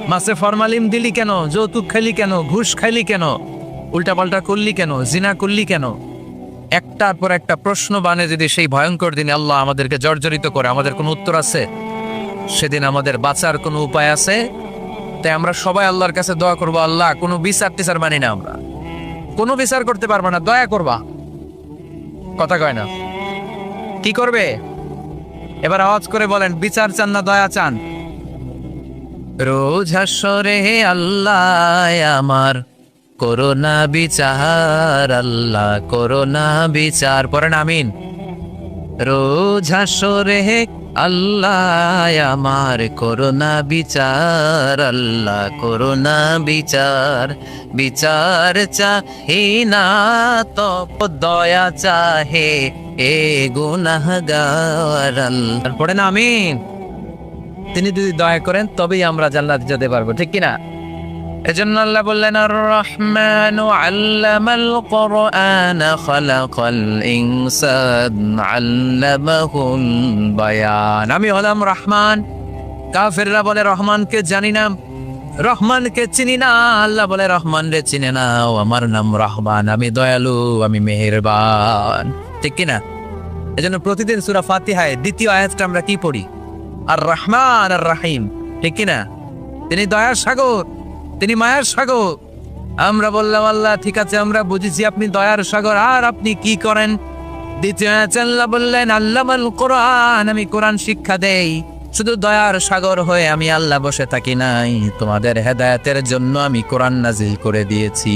মাছে ফরমালিন দিলি কেন, যৌতুক খাইলি কেন, ঘুষ খাইলি কেন, উল্টাপাল্টা করলি কেন, জিনা করলি কেন, একটার পর একটা প্রশ্ন বানে যদি সেই ভয়ঙ্কর দিনে আল্লাহ আমাদেরকে জর্জরিত করে, আমাদের কোনো উত্তর আছে? সেদিন আমাদের বাঁচার কোনো উপায় আছে? তাই আমরা সবাই আল্লাহর কাছে দোয়া করবো, আল্লাহ কোনো বিচার টিচার মানি না, আমরা কোনো বিচার করতে পারবো না, দয়া করবা। কথা কয় না? কি করবে? এবার আওয়াজ করে বলেন, বিচার চান না দয়া চান? রোজ হাসরে আল্লাহ আমার করোনা বিচার, আল্লাহ করোনা বিচার, পড়েন আমিন। রোজ হাসরে আল্লাহ আমার করোনা বিচার, আল্লাহ করোনা বিচার, বিচার চাহে না তব দয়া চাহে এ গুনাহগার, আল্লাহ পড়েন আমিন। তিনি যদি দয়া করেন তবেই আমরা জান্নাতে যেতে পারবো, ঠিক কিনা? এজন্য আল্লাহ বললেন, আর রহমানু আল্লামাল কুরআন খালাকাল ইনসান আল্লামাহুল বায়ান। আমি হলাম রহমান। কাফেররা বলে রহমানকে জানি না, রহমানকে চিনি না। আল্লাহ বলে রহমান রে চিনে না, আমার নাম রহমান, আমি দয়ালু, আমি মেহেরবান, ঠিক কিনা? এজন্য প্রতিদিন সূরা ফাতিহায় দ্বিতীয় আয়াতটা আমরা কি পড়ি? আর রহমান আর রাহিম, ঠিক কিনা? তিনি দয়ার সাগর, তিনি মায়ার সাগর। আমরা বললাম, আল্লাহ ঠিক আছে আমরা বুঝেছি আপনি দয়ার সাগর, আর আপনি কি করেন? দ্বিতীয় আয়াতে আল্লাহ বললেন, আল্লামাল কোরআন, আমি কোরআন শিক্ষা দেই। শুধু দয়ার সাগর হয়ে আমি আল্লাহ বসে থাকি নাই, তোমাদের হেদায়েতের জন্য আমি কোরআন নাজিল করে দিয়েছি।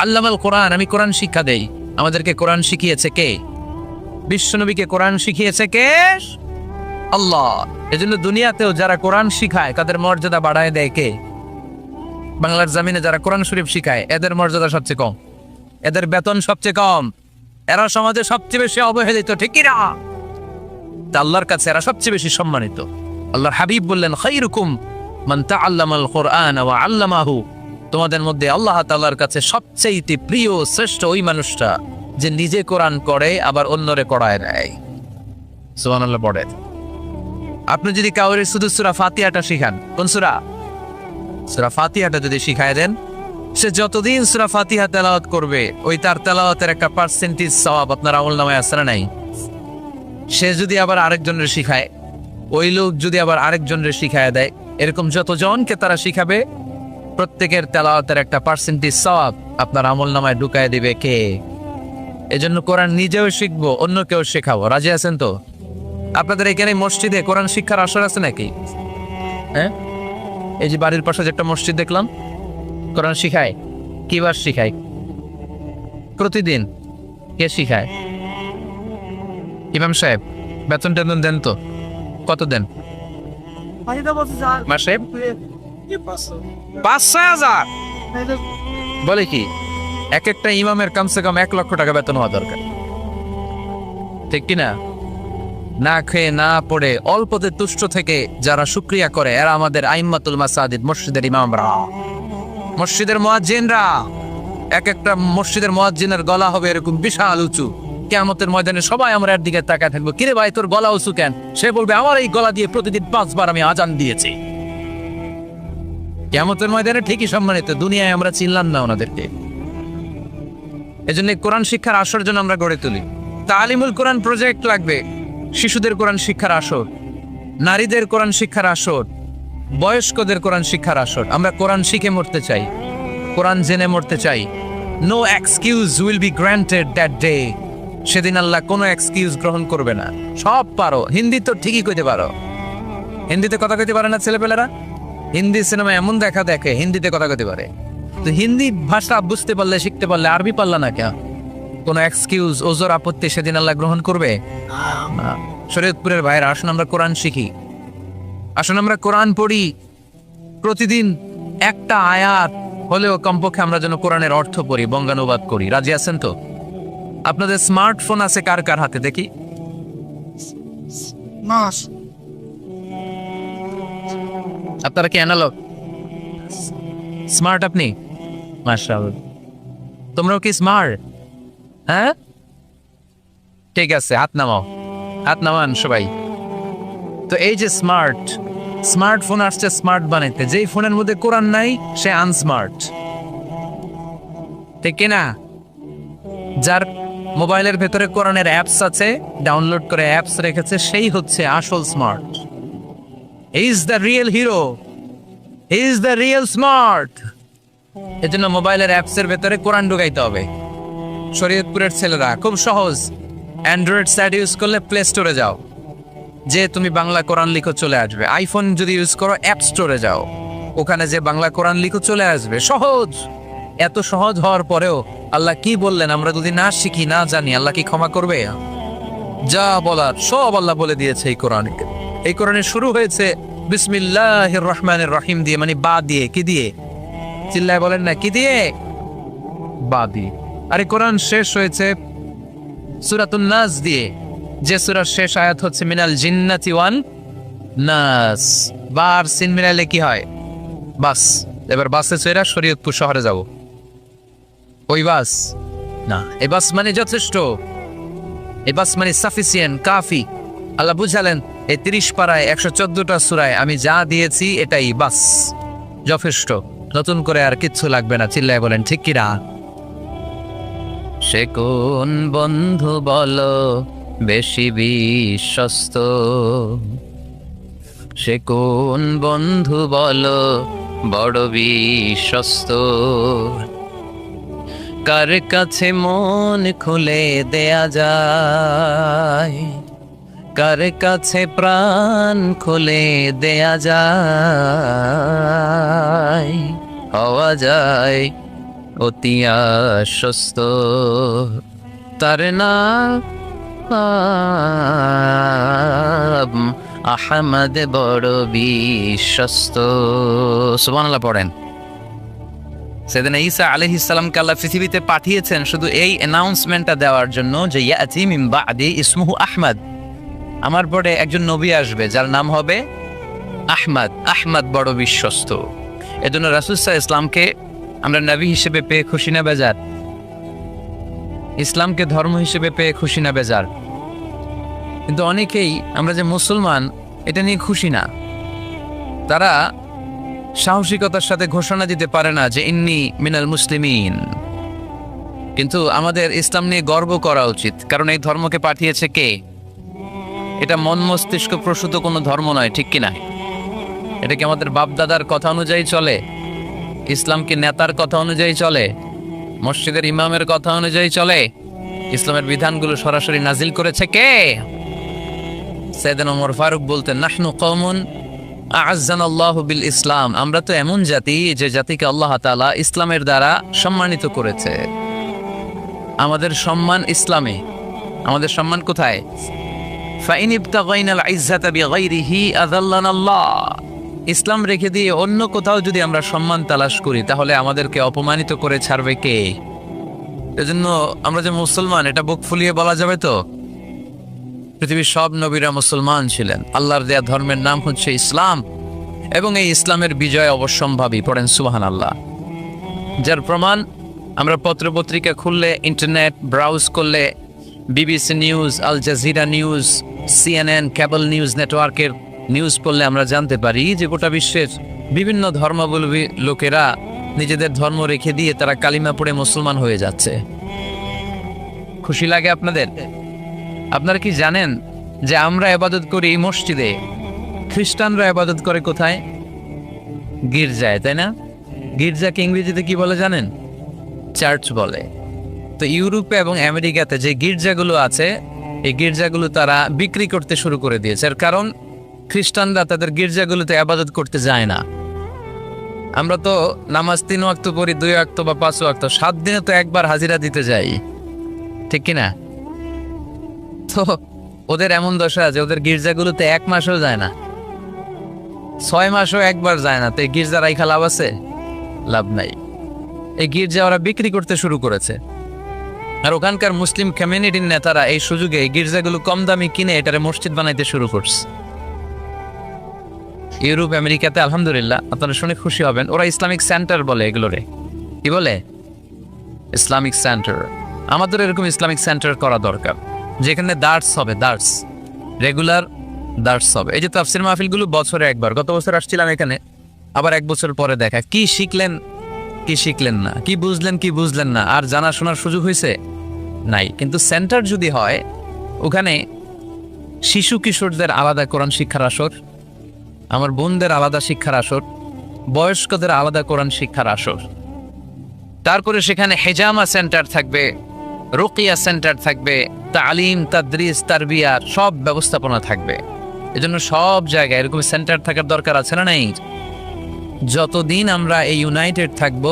আল্লামাল কোরআন, আমি কোরআন শিক্ষা দেই। আমাদেরকে কোরআন শিখিয়েছে কে? বিশ্বনবীকে কোরআন শিখিয়েছে কে? আল্লাহ। এজন্য দুনিয়াতেও যারা কোরআন শিখায় তাদের মর্যাদা বাড়ায় দেয় কে? বাংলার জমিনে যারা কোরআন শরীফ শিখায় এদের মর্যাদা সবচেয়ে কম, এদের বেতন সবচেয়ে কম, এরা সমাজে সবচেয়ে বেশি অবহেলিত, ঠিক কিনা? আল্লাহর কাছে এরা সবচেয়ে বেশি সম্মানিত। আল্লাহর হাবিব বললেন, খায়রুকুম মান তাআল্লামাল কুরআন ওয়া আল্লামাহু, তোমাদের মধ্যে আল্লাহ তাআলার কাছে সবচেয়ে প্রিয় শ্রেষ্ঠ ওই মানুষটা যে নিজে কোরআন করে আবার অন্যরে করায় দেয়। সুবহানাল্লাহ পড়ে। আপনি যদি কাউরে শুধু সূরা ফাতিহাটা শিখান, কোন সূরা? সূরা ফাতিহাটা যদি শিখায় দেন, সে যতদিন সূরা ফাতিহা তেলাওয়াত করবে ওই তার তেলাওয়াতের একটা পার্সেন্টেজ সওয়াব আপনার আমলনামায় আছে না নাই? সে যদি আবার আরেকজনের শিখায়, ওই লোক যদি আবার আরেকজনের শিখায় দেয়, এরকম যতজনকে তারা শিখাবে প্রত্যেকের তেলাওয়াতের একটা পার্সেন্টেজ সওয়াব আপনার আমলনামায় ঢুকায় দিবে কে? এজন্য কোরআন নিজেও শিখবো, অন্যকেও শেখাবো। রাজি আছেন তো? আপনাদের এখানে মসজিদে কোরআন শিক্ষার আসর আছে নাকি? হ্যাঁ, এই যে বাড়ির পাশে যে একটা মসজিদ দেখলাম, কোরআন শিখায়। কিবার শিখায়? প্রতিদিন। কে শিখায়? ইমাম সাহেব বেতন টেতন দেন তো? কত দেন মাসে? 5,000 বলে কি? এক একটা ইমামের কমসে কম 1 লক্ষ টাকা বেতন হওয়া দরকার, ঠিক কিনা? না খেয়ে না পড়ে অল্পতে তুষ্ট থেকে যারা শুকরিয়া করে এরা আমাদের আইম্মাতুল মাসাজিদ, মসজিদের ইমামরা, মসজিদের মুয়াজ্জিনরা। এক একটা মসজিদের মুয়াজ্জিনের গলা হবে এরকম বিশাল উঁচু। কিয়ামতের ময়দানে সবাই আমরা এর দিকে তাকায় থাকবো, কিরে ভাই তোর গলা উঁচু কেন? সে বলবে আমার এই গলা দিয়ে প্রতিদিন 5 বার আমি আজান দিয়েছি। কিয়ামতের ময়দানে ঠিকই সম্মানিত, দুনিয়ায় আমরা চিনলাম না ওনাদেরকে। এজন্য কোরআন শিক্ষার আসর জন্য আমরা গড়ে তুলি। তালিমুল কোরআন প্রজেক্ট লাগবে, শিশুদের কোরআন শিক্ষার আসর, নারীদের কোরআন শিক্ষার আসর, বয়স্কদের কোরআন শিক্ষার আসর। আমরা কোরআন শিখে মরতে চাই, কোরআন জেনে মরতে চাই। No excuse will be granted that day. সেদিন আল্লাহ কোনো এক্সকিউজ গ্রহণ করবে না। সব পারো, হিন্দি তো ঠিকই কইতে পারো। হিন্দিতে কথা কইতে পারে না ছেলেপেলেরা? হিন্দি সিনেমা এমন দেখা দেখে হিন্দিতে কথা কইতে পারে। তো হিন্দি ভাষা বুঝতে পারলে, শিখতে পারলে, আরবি পারলা না কেন? কোনো এক্সকিউজ, ওজোর, আপত্তি সেদিন আল্লাহ গ্রহণ করবে না। শরীয়তপুরের ভাইরা, আসুন আমরা কোরআন শিখি, আসুন আমরা কোরআন পড়ি। প্রতিদিন একটা আয়াত হলেও কমপক্ষে আমরা যেন কোরআনের অর্থ পড়ি, বঙ্গানুবাদ করি। রাজি আছেন তো? আপনাদের স্মার্টফোন আছে কার কার হাতে দেখি? আপনারা কি অ্যানালগ? স্মার্ট আপনি? মাশাআল্লাহ। তোমরাও কি স্মার্ট? হ্যাঁ, ঠিক আছে, হাত নামাও, হাত নামান সবাই। তো এই যে স্মার্টফোন আসছে স্মার্ট বানাইতে, যেই ফোনের মধ্যে কোরআন নাই সে আনস্মার্ট, ঠিক কিনা? যার মোবাইলের ভেতরে কোরআনের অ্যাপস আছে, ডাউনলোড করে অ্যাপস রেখেছে, সেই হচ্ছে আসল smart. Is the real hero, is the real smart. এজন্য মোবাইলের অ্যাপসের ভেতরে কোরআন ঢুকাইতে হবে। শরীয়তপুরের ছেলেরা খুব সহজ, অ্যান্ড্রয়েড সাইট ইউজ করলে প্লে স্টোরে যাও, যে তুমি বাংলা কোরআন লিখো চলে আসবে। আইফোন যদি ইউজ করো অ্যাপ স্টোরে যাও, ওখানে যে বাংলা কোরআন লিখো চলে আসবে। সহজ। এত সহজ হওয়ার পরেও আল্লাহ কি বললেন আমরা যদি না শিখি, না জানি, আল্লাহ কি ক্ষমা করবে? যা বলার সব আল্লাহ বলে দিয়েছে এই কোরআনে। এই কোরআনে শুরু হয়েছে বিসমিল্লাহির রহমানির রহিম দিয়ে, মানে বা দিয়ে। কি দিয়ে? চিল্লায় বলেন না, কি দিয়ে? বা দিয়ে। আর এই কোরআন শেষ হয়েছে সূরাতুন নাস দিয়ে, যে সূরার শেষ আয়াত হচ্ছে মিনাল জিন্নাতি ওয়ান নাস। বার সিন মিলাইলে কি হয়? বাস। এবার বাসে চড়ে শরীয়তপুর শহরে যাব। ওই বাস না, এই বাস মানে যথেষ্ট, এই বাস মানে সাফিসিয়েন্ট, কাফি। আল্লাহ বুঝালেন এই 30 পারায় 114টা সূরায় আমি যা দিয়েছি এটাই বাস, যথেষ্ট। নতুন করে আর কিচ্ছু লাগবে না। চিল্লায় বলেন ঠিক কিনা? সে কোন বন্ধু বলো বেশি বিশ্বস্ত? সে কোন বন্ধু বলো বড় বিশ্বস্ত? কার কাছে মন খুলে দেয়া যায়, কার কাছে প্রাণ খুলে দেয়া যায়, হওয়া যায় অতি আশ্বস্ত। তার নাম আহমদ বড় বিশ্বস্ত। সুবহানাল্লাহ পড়েন। সেদিন ঈসা আলাইহিস সালামকে আল্লাহ পৃথিবীতে পাঠিয়েছেন শুধু এই অ্যানাউন্সমেন্টটা দেওয়ার জন্য যে ইয়াতি মিন বাদি ইসমুহু আহমদ, আমার পরে একজন নবী আসবে যার নাম হবে আহমদ। আহমদ বড় বিশ্বস্ত। এজন্য রাসূল সাল্লাল্লাহু আলাইহি ইসলামকে আমরা নবী হিসেবে পেয়ে খুশি না বেজার? ইসলামকে ধর্ম হিসেবে পেয়ে খুশি না বেজার? কিন্তু অনেকেই আমরা যে মুসলমান এটা নিয়ে খুশি না। তারা সাহসিকতার সাথে ঘোষণা দিতে পারে না যে ইন্নী মিনাল মুসলিমিন। কিন্তু আমাদের ইসলাম নিয়ে গর্ব করা উচিত, কারণ এই ধর্মকে পাঠিয়েছে কে? এটা মন মস্তিষ্ক প্রসূত কোনো ধর্ম নয়, ঠিক কিনা? এটা কি আমাদের বাপদাদার কথা অনুযায়ী চলে? ইসলাম কি নেতার কথা অনুযায়ী চলে? মসজিদের ইমামের কথা অনুযায়ী চলে? ইসলামের বিধানগুলো সরাসরি নাজিল করেছে কে? সাইয়েদনা ওমর ফারুক বলতেন, নাহনু কওমুন আ'আজ্জানাল্লাহু বিল ইসলাম। আমরা তো এমন জাতি যে জাতিকে আল্লাহ তাআলা ইসলামের দ্বারা সম্মানিত করেছে। আমাদের সম্মান ইসলামে। আমাদের সম্মান কোথায়? ফাইন ইবতাগাইনাল ইজ্জাতা বিগাইরিহি আযাল্লানাল্লাহ। ইসলাম রেখে দিয়ে অন্য কোথাও যদি আমরা সম্মান তালাশ করি তাহলে আমাদেরকে অপমানিত করে ছাড়বে কে? এজন্য আমরা যে মুসলমান এটা বুক ফুলিয়ে বলা যাবে তো? পৃথিবীর সব নবীরা মুসলমান ছিলেন। আল্লাহর দেয়া ধর্মের নাম হচ্ছে ইসলাম, এবং এই ইসলামের বিজয় অবশ্যম্ভাবী। পড়েন সুবহানাল্লাহ। যার প্রমাণ আমরা পত্রপত্রিকা খুললে, ইন্টারনেট ব্রাউজ করলে, BBC news, Al Jazeera news, CNN, cable news নেটওয়ার্কের নিউজ পড়লে আমরা জানতে পারি যে গোটা বিশ্বের বিভিন্ন ধর্মাবলম্বী লোকেরা নিজেদের ধর্ম রেখে দিয়ে তারা কালিমা পড়ে মুসলমান হয়ে যাচ্ছে। খুশি লাগে আপনাদের? আপনারা কি জানেন যে আমরা ইবাদত করি মসজিদে, খ্রিস্টানরা ইবাদত করে কোথায়? গির্জায়, তাই না? গির্জাকে ইংরেজিতে কি বলে জানেন? চার্চ বলে। তো ইউরোপে এবং আমেরিকাতে যে গির্জাগুলো আছে, এই গির্জাগুলো তারা বিক্রি করতে শুরু করে দিয়েছে। এর কারণ খ্রিস্টানরা তাদের গির্জাগুলোতে ইবাদত করতে যায় না। আমরা তো নামাজ 3 ওয়াক্ত পড়ি, 2 ওয়াক্ত বা 5 ওয়াক্ত, 7 দিনে তো একবার হাজিরা দিতে যাই, ঠিক কিনা? তো ওদের এমন দশা আছে, ওদের গির্জাগুলোতে 1 মাসও যায় না, 6 মাসও একবার যায় না। তো এই গির্জা রাইখা লাভ আছে? লাভ নাই। এই গির্জা ওরা বিক্রি করতে শুরু করেছে। আর ওখানকার মুসলিম কমিউনিটির নেতারা এই সুযোগে এই গির্জাগুলো কম দামি কিনে এটারে মসজিদ বানাইতে শুরু করছে। ইউরোপ আমেরিকাতে আলহামদুলিল্লাহ, আপনারা শুনে খুশি হবেন, ওরা ইসলামিক সেন্টার বলে এগুলোরে। কি বলে? Islamic centre. আমাদের এরকম ইসলামিক সেন্টার করা দরকার, যেখানে দার্স হবে, দার্স, রেগুলার দার্স হবে। এই যে তাফসির মাহফিলগুলো বছরে একবার, গত বছর আসছিলাম এখানে, আবার 1 বছর পরে দেখা, কি শিখলেন কি শিখলেন না, কি বুঝলেন কি বুঝলেন না, আর জানা শোনার সুযোগ হয়েছে নাই। কিন্তু সেন্টার যদি হয়, ওখানে শিশু কিশোরদের আলাদা কোরআন শিক্ষার আসর, আমার বোনদের আলাদা শিক্ষার আসর, বয়স্কদের আলাদা কোরআন শিক্ষার আসর, তারপরে সেখানে হেজামা সেন্টার থাকবে, রুকিয়া সেন্টার থাকবে, তালিম, তাদরিস, তারবিয়ার সব ব্যবস্থাপনা থাকবে। এজন্য সব জায়গায় এরকম সেন্টার থাকার দরকার আছে না নাই? যতদিন আমরা এই ইউনাইটেড থাকব,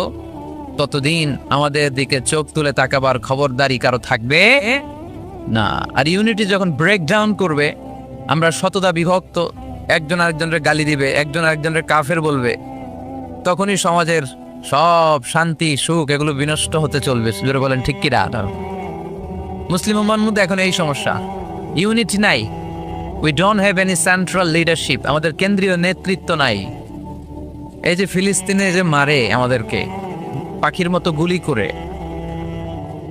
ততদিন আমাদের দিকে চোখ তুলে তাকাবার খবরদারি কারো থাকবে না। আর ইউনিটি যখন ব্রেকডাউন করবে, আমরা শততা বিভক্ত, একজন আরেকজনের গালি দিবে, একজন আরেকজনের কাফের বলবে, তখনই সমাজের সব শান্তি সুখ এগুলো বিনষ্ট হতে চলবে। জোরে বলেন ঠিক কি না? মুসলিম উম্মার মধ্যে এখন এই সমস্যা, ইউনিটি নাই। We don't have any central leadership, আমাদের কেন্দ্রীয় নেতৃত্ব নাই। এই যে ফিলিস্তিনে যে মারে আমাদেরকে পাখির মতো গুলি করে,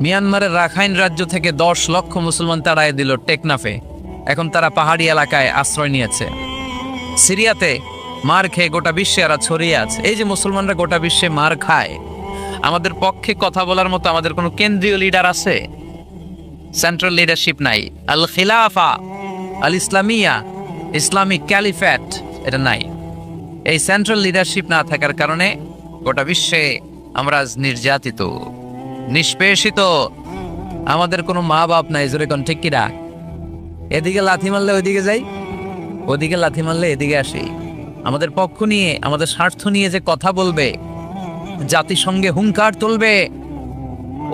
মিয়ানমারের রাখাইন রাজ্য থেকে 10 লক্ষ মুসলমান তাড়ায় দিল টেকনাফে, এখন তারা পাহাড়ি এলাকায় আশ্রয় নিয়েছে। সিরিয়াতে মার খেয়ে গোটা বিশ্বে এরা ছড়িয়ে আছে। এই যে মুসলমানরা গোটা বিশ্বে মার খায়, আমাদের পক্ষে কথা বলার মতো আমাদের কোনো কেন্দ্রীয় লিডার আছে? সেন্ট্রাল লিডারশিপ নাই। আল খিলাফা আল ইসলামিয়া, ইসলামিক ক্যালিফেট, এটা নাই। এই সেন্ট্রাল লিডারশিপ না থাকার কারণে গোটা বিশ্বে আমরা নির্যাতিত, নিষ্পেষিত। আমাদের কোনো মা বাপ নাই, জোরে কোন ঠিক কিনা? এদিকে লাথি মারলে ওইদিকে যাই, ওদিকে লাথি মারলে এদিকে আসি। আমাদের পক্ষ নিয়ে, আমাদের স্বার্থ নিয়ে যে কথা বলবে, জাতিসংঘে হুঙ্কার তুলবে,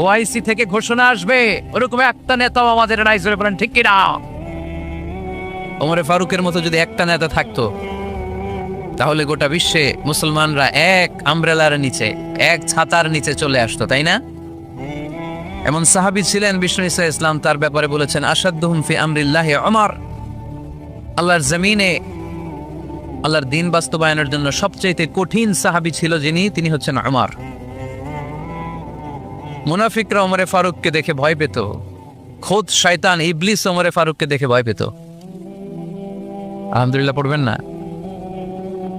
ওআইসি থেকে ঘোষণা আসবে, ওরকম একটা নেতাও আমাদের নাই, জোরে বলেন ঠিক কিনা? ওমরে ফারুকের মতো যদি একটা নেতা থাকতো, তাহলে গোটা বিশ্বে মুসলমানরা এক আমব্রেলার নিচে, এক ছাতার নিচে চলে আসতো, তাই না? এমন সাহাবী ছিলেন বিষ্ণু ঈসা ইসলাম তার ব্যাপারে বলেছেন, আসাদ্দুহুম ফি আমরিল্লাহি ওমর। আল্লাহর জমিনে আল্লাহর দ্বীন বাস্তবায়নের জন্য সবচেয়ে কঠিন সাহাবী ছিল যিনি, তিনি হচ্ছেন ওমর। মুনাফিকরা ওমরে ফারুককে দেখে ভয় পেত, খোদ শয়তান ইবলিস ওমরে ফারুককে দেখে ভয় পেত। আলহামদুলিল্লাহ পড়বেন না?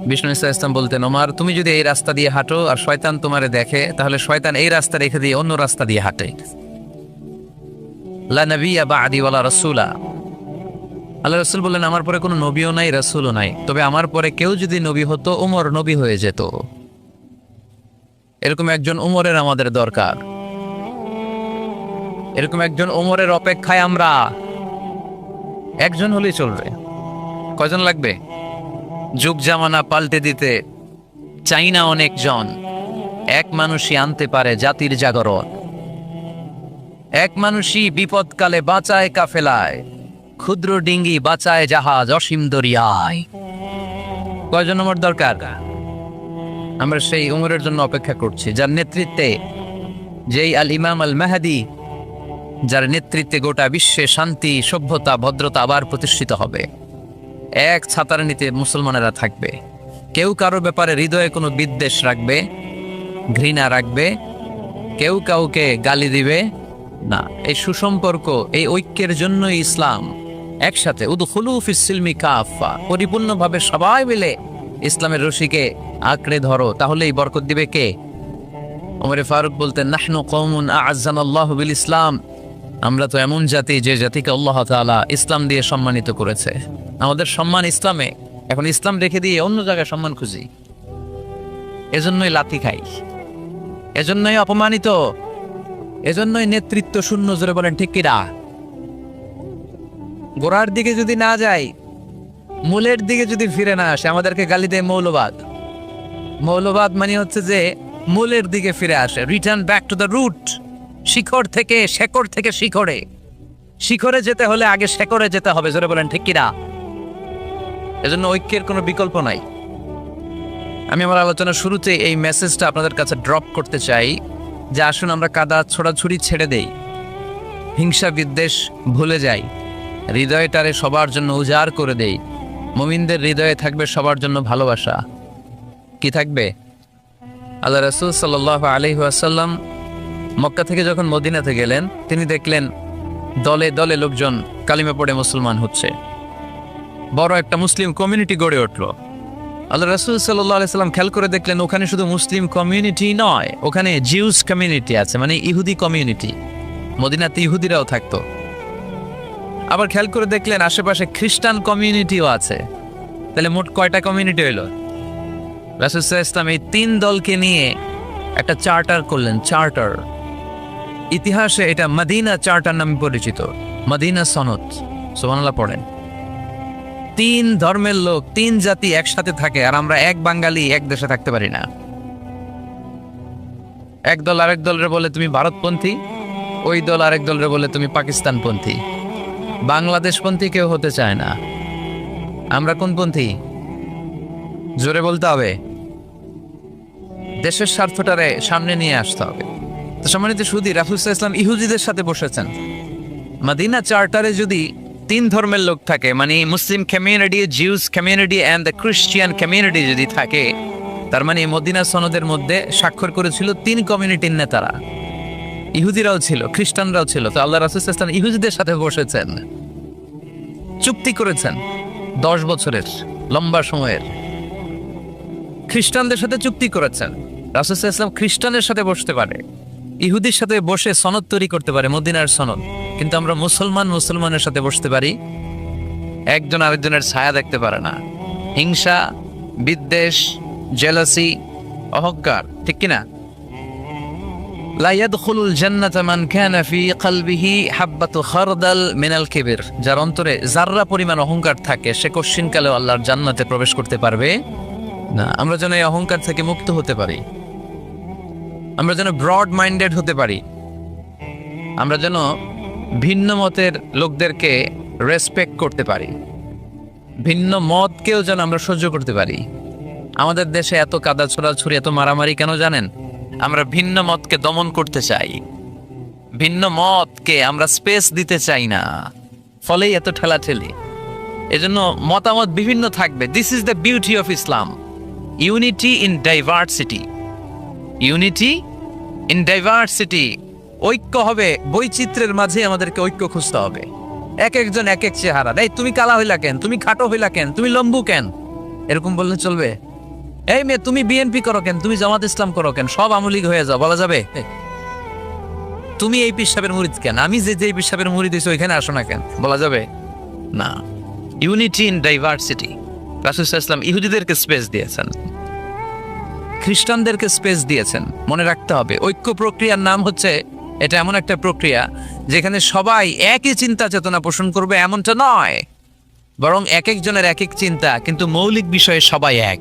বিষ্ণু ঈসা ইসলাম বলতেন, ওমর তুমি যদি এই রাস্তা দিয়ে হাঁটো আর শয়তান তোমারে দেখে, তাহলে শয়তান এই রাস্তা রেখে দিয়ে অন্য রাস্তা দিয়ে হাঁটে। লা নবিয়্যা বা'দি ওয়ালা রাসূলা। আল্লাহ রাসূল বললেন, আমার পরে কোনো নবীও নাই, রাসূলও নাই, তবে আমার পরে কেউ যদি নবী হতো, ওমর নবী হয়ে যেত। এরকম একজন ওমরের আমাদের দরকার। এরকম একজন ওমরের অপেক্ষায় আমরা। একজন হলেই চলবে, কয়জন লাগবে? যুগ জামানা পাল্টে দিতে চাই না অনেকজন, এক মানুষই আনতে পারে জাতির জাগরণ। এক মানুষই বিপদকালে বাঁচায় কাফেলায়, ক্ষুদ্র ডিঙ্গি বাঁচায় জাহাজ অসীম দরিয়ায়। কয়জন ওমর দরকার? আমরা সেই ওমরের জন্য অপেক্ষা করছি, যার নেতৃত্বে, যেই আল ইমাম আল মাহদি, যার নেতৃত্বে গোটা বিশ্বে শান্তি, সভ্যতা, ভদ্রতা আবার প্রতিষ্ঠিত হবে। এক ছাতার নিচে মুসলমানেরা থাকবে। কেউ কারো ব্যাপারে হৃদয়ে কোনো বিদ্বেষ রাখবে, ঘৃণা রাখবে, কেউ কাউকে গালি দিবে না। এই সুসম্পর্ক, এই ঐক্যের জন্যই ইসলাম। একসাথে উদখুলু ফিস সিলমি কাফা, পরিপূর্ণভাবে সবাই মিলে ইসলামের রশিকে আঁকড়ে ধরো, তাহলেই বরকত দিবে কে? ওমরে ফারুক বলতেন, নাহনু কওমুন আ'আজ্জানাল্লাহু বিল ইসলাম, আমরা তো এমন জাতি যে জাতিকে আল্লাহ তাআলা ইসলাম দিয়ে সম্মানিত করেছে। আমাদের সম্মান ইসলামে। এখন ইসলাম রেখে দিয়ে অন্য জায়গায় সম্মান খুঁজি, এজন্যই লাথি খাই, এজন্যই অপমানিত, এজন্যই নেতৃত্ব শূন্য। জোরে বলেন ঠিক কিনা? গোড়ার দিকে যদি না যাই, মূলের দিকে যদি ফিরে না আসে, আমাদেরকে গালি দেয় মৌলবাদ। মৌলবাদ মানে হচ্ছে যে মূলের দিকে ফিরে আসে, return back to the root. শিখর থেকে, শেকড় থেকে শিখরে। শিখরে যেতে হলে আগে শেকড়ে যেতে হবে। জোরে বলেন ঠিক কিনা? এজন্য ঐক্যের কোনো বিকল্প নাই। আমি আমার আলোচনার শুরুতে এই মেসেজটা আপনাদের কাছে ড্রপ করতে চাই যে আসুন আমরা কাদা ছোড়াছুড়ি ছেড়ে দেই, হিংসা বিদ্বেষ ভুলে যাই, হৃদয়টারে সবার জন্য উজাড় করে দেই। মুমিনদের হৃদয়ে থাকবে সবার জন্য ভালোবাসা। কি থাকবে? আল্লাহ রাসূল সাল্লাল্লাহু আলাইহি ওয়াসাল্লাম মক্কা থেকে যখন মদিনাতে গেলেন, তিনি দেখলেন দলে দলে লোকজন কালিমা পড়ে মুসলমান হচ্ছে। বড় একটা মুসলিম কমিউনিটি গড়ে উঠল। আল্লাহ রাসূল সাল্লাল্লাহু আলাইহি সাল্লাম খেয়াল করে দেখলেন ওখানে শুধু মুসলিম কমিউনিটি নয়, ওখানে জিউস কমিউনিটি আছে, মানে ইহুদি কমিউনিটি। মদিনাতে ইহুদিরাও থাকতো। আবার খেয়াল করে দেখলেন আশেপাশে খ্রিস্টান কমিউনিটিও আছে। তাহলে মোট কয়টা কমিউনিটি হইল? রাসূল সাল্লাল্লাহু আলাইহি সাল্লাম এই তিন দলকে নিয়ে একটা চার্টার করলেন। চার্টার, ইতিহাসে এটা মদিনা চার্টার নামে পরিচিত, মদিনা সনদ। সুবহানাল্লাহ পড়েন। তিন ধর্মের লোক, তিন জাতি একসাথে থাকে, আর আমরা এক বাঙালি এক দেশে থাকতে পারি না। এক দল আরেক দলরে বলে তুমি ভারতপন্থী, ওই দল আরেক দলরে বলে তুমি পাকিস্তানপন্থী। বাংলাদেশপন্থী কেউ হতে চায় না। আমরা কোন পন্থী? জোরে বলতে হবে। দেশের স্বার্থটারে সামনে নিয়ে আসতে হবে। তো সম্মানিত সুধী, রাসূল সাল্লাল্লাহু আলাইহি ওয়াসাল্লাম ইহুদিদের সাথে বসেছেন। মদিনা চার্টারে যদি তিন ধর্মের লোক থাকে, মানে Muslim community, Jews community and the Christian community যদি থাকে, তার মানে মদিনা সনদের মধ্যে স্বাক্ষর করেছিল তিন কমিউনিটির নেতারা। ইহুদিরাও ছিল, খ্রিস্টানরাও ছিল। তো আল্লাহ রাসূল সাল্লাল্লাহু আলাইহি ওয়াসাল্লাম ইহুদিদের সাথে বসেছেন, চুক্তি করেছেন 10 বছরের লম্বা সময়ের। খ্রিস্টানদের সাথে চুক্তি করেছেন। রাসূল সাল্লাল্লাহু আলাইহি ওয়াসাল্লাম খ্রিস্টানের সাথে বসতে পারে, ইহুদির সাথে বসে সনদ তৈরি করতে পারে, মদিনার সনদ। কিন্তু আমরা মুসলমানের সাথে বসতে পারি, একজন আরেকজনের ছায়া দেখতে পারে না। হিংসা, বিদ্বেষ, জেলাসি, অহংকার, ঠিক কিনা? লা ইয়াদখুলুল জান্নাতা মান কানা ফি কলবিহি হাববাতু খারদাল মিনাল কিবর, যার অন্তরে যাররা পরিমাণ অহংকার থাকে সে কোশ্চিনকালেও আল্লাহর জান্নাতে প্রবেশ করতে পারবে না। আমরা যেন এই অহংকার থেকে মুক্ত হতে পারি, আমরা যেন ব্রড মাইন্ডেড হতে পারি, আমরা যেন ভিন্ন মতের লোকদেরকে রেসপেক্ট করতে পারি, ভিন্ন মতকেও যেন আমরা সহ্য করতে পারি। আমাদের দেশে এত কাদা ছোড়াছুড়ি, এত মারামারি কেন জানেন? আমরা ভিন্ন মতকে দমন করতে চাই, ভিন্ন মতকে আমরা স্পেস দিতে চাই না, ফলেই এত ঠেলাঠেলি। এজন্য মতামত বিভিন্ন থাকবে। This is the beauty of Islam, unity in diversity. Unity in diversity, ঐক্য হবে বৈচিত্র্যের মাঝে। আমাদেরকে ঐক্য খুঁজতে হবে। এক একজন এক এক চেহারা। এই তুমি কালা হইলা কেন, তুমি খাটো হইলা কেন, তুমি লম্বু কেন, এরকম বললে চলবে? এই মেয়ে তুমি বিএনপি করো কেন, তুমি জামাত ইসলাম করো কেন, সব আমলিগ হয়ে যাও, বলা যাবে? তুমি এই পিসাবের মুরিদ কেন, আমি যে পিসাবের মুরিদ হইছি ওইখানে আসো না কেন, বলা যাবে? না। Unity in diversity. রাসূল সাল্লাল্লাহু আলাইহি ওয়াসাল্লাম ইহুদিদেরকে স্পেস দিয়েছেন, খ্রিস্টানদেরকে স্পেস দিয়েছেন। মনে রাখতে হবে, ঐক্য প্রক্রিয়ার নাম হচ্ছে, এটা এমন একটা প্রক্রিয়া যেখানে সবাই একই চিন্তা চেতনা পোষণ করবে এমনটা নয়, বরং এক একজনের এক এক চিন্তা, কিন্তু মৌলিক বিষয়ে সবাই এক।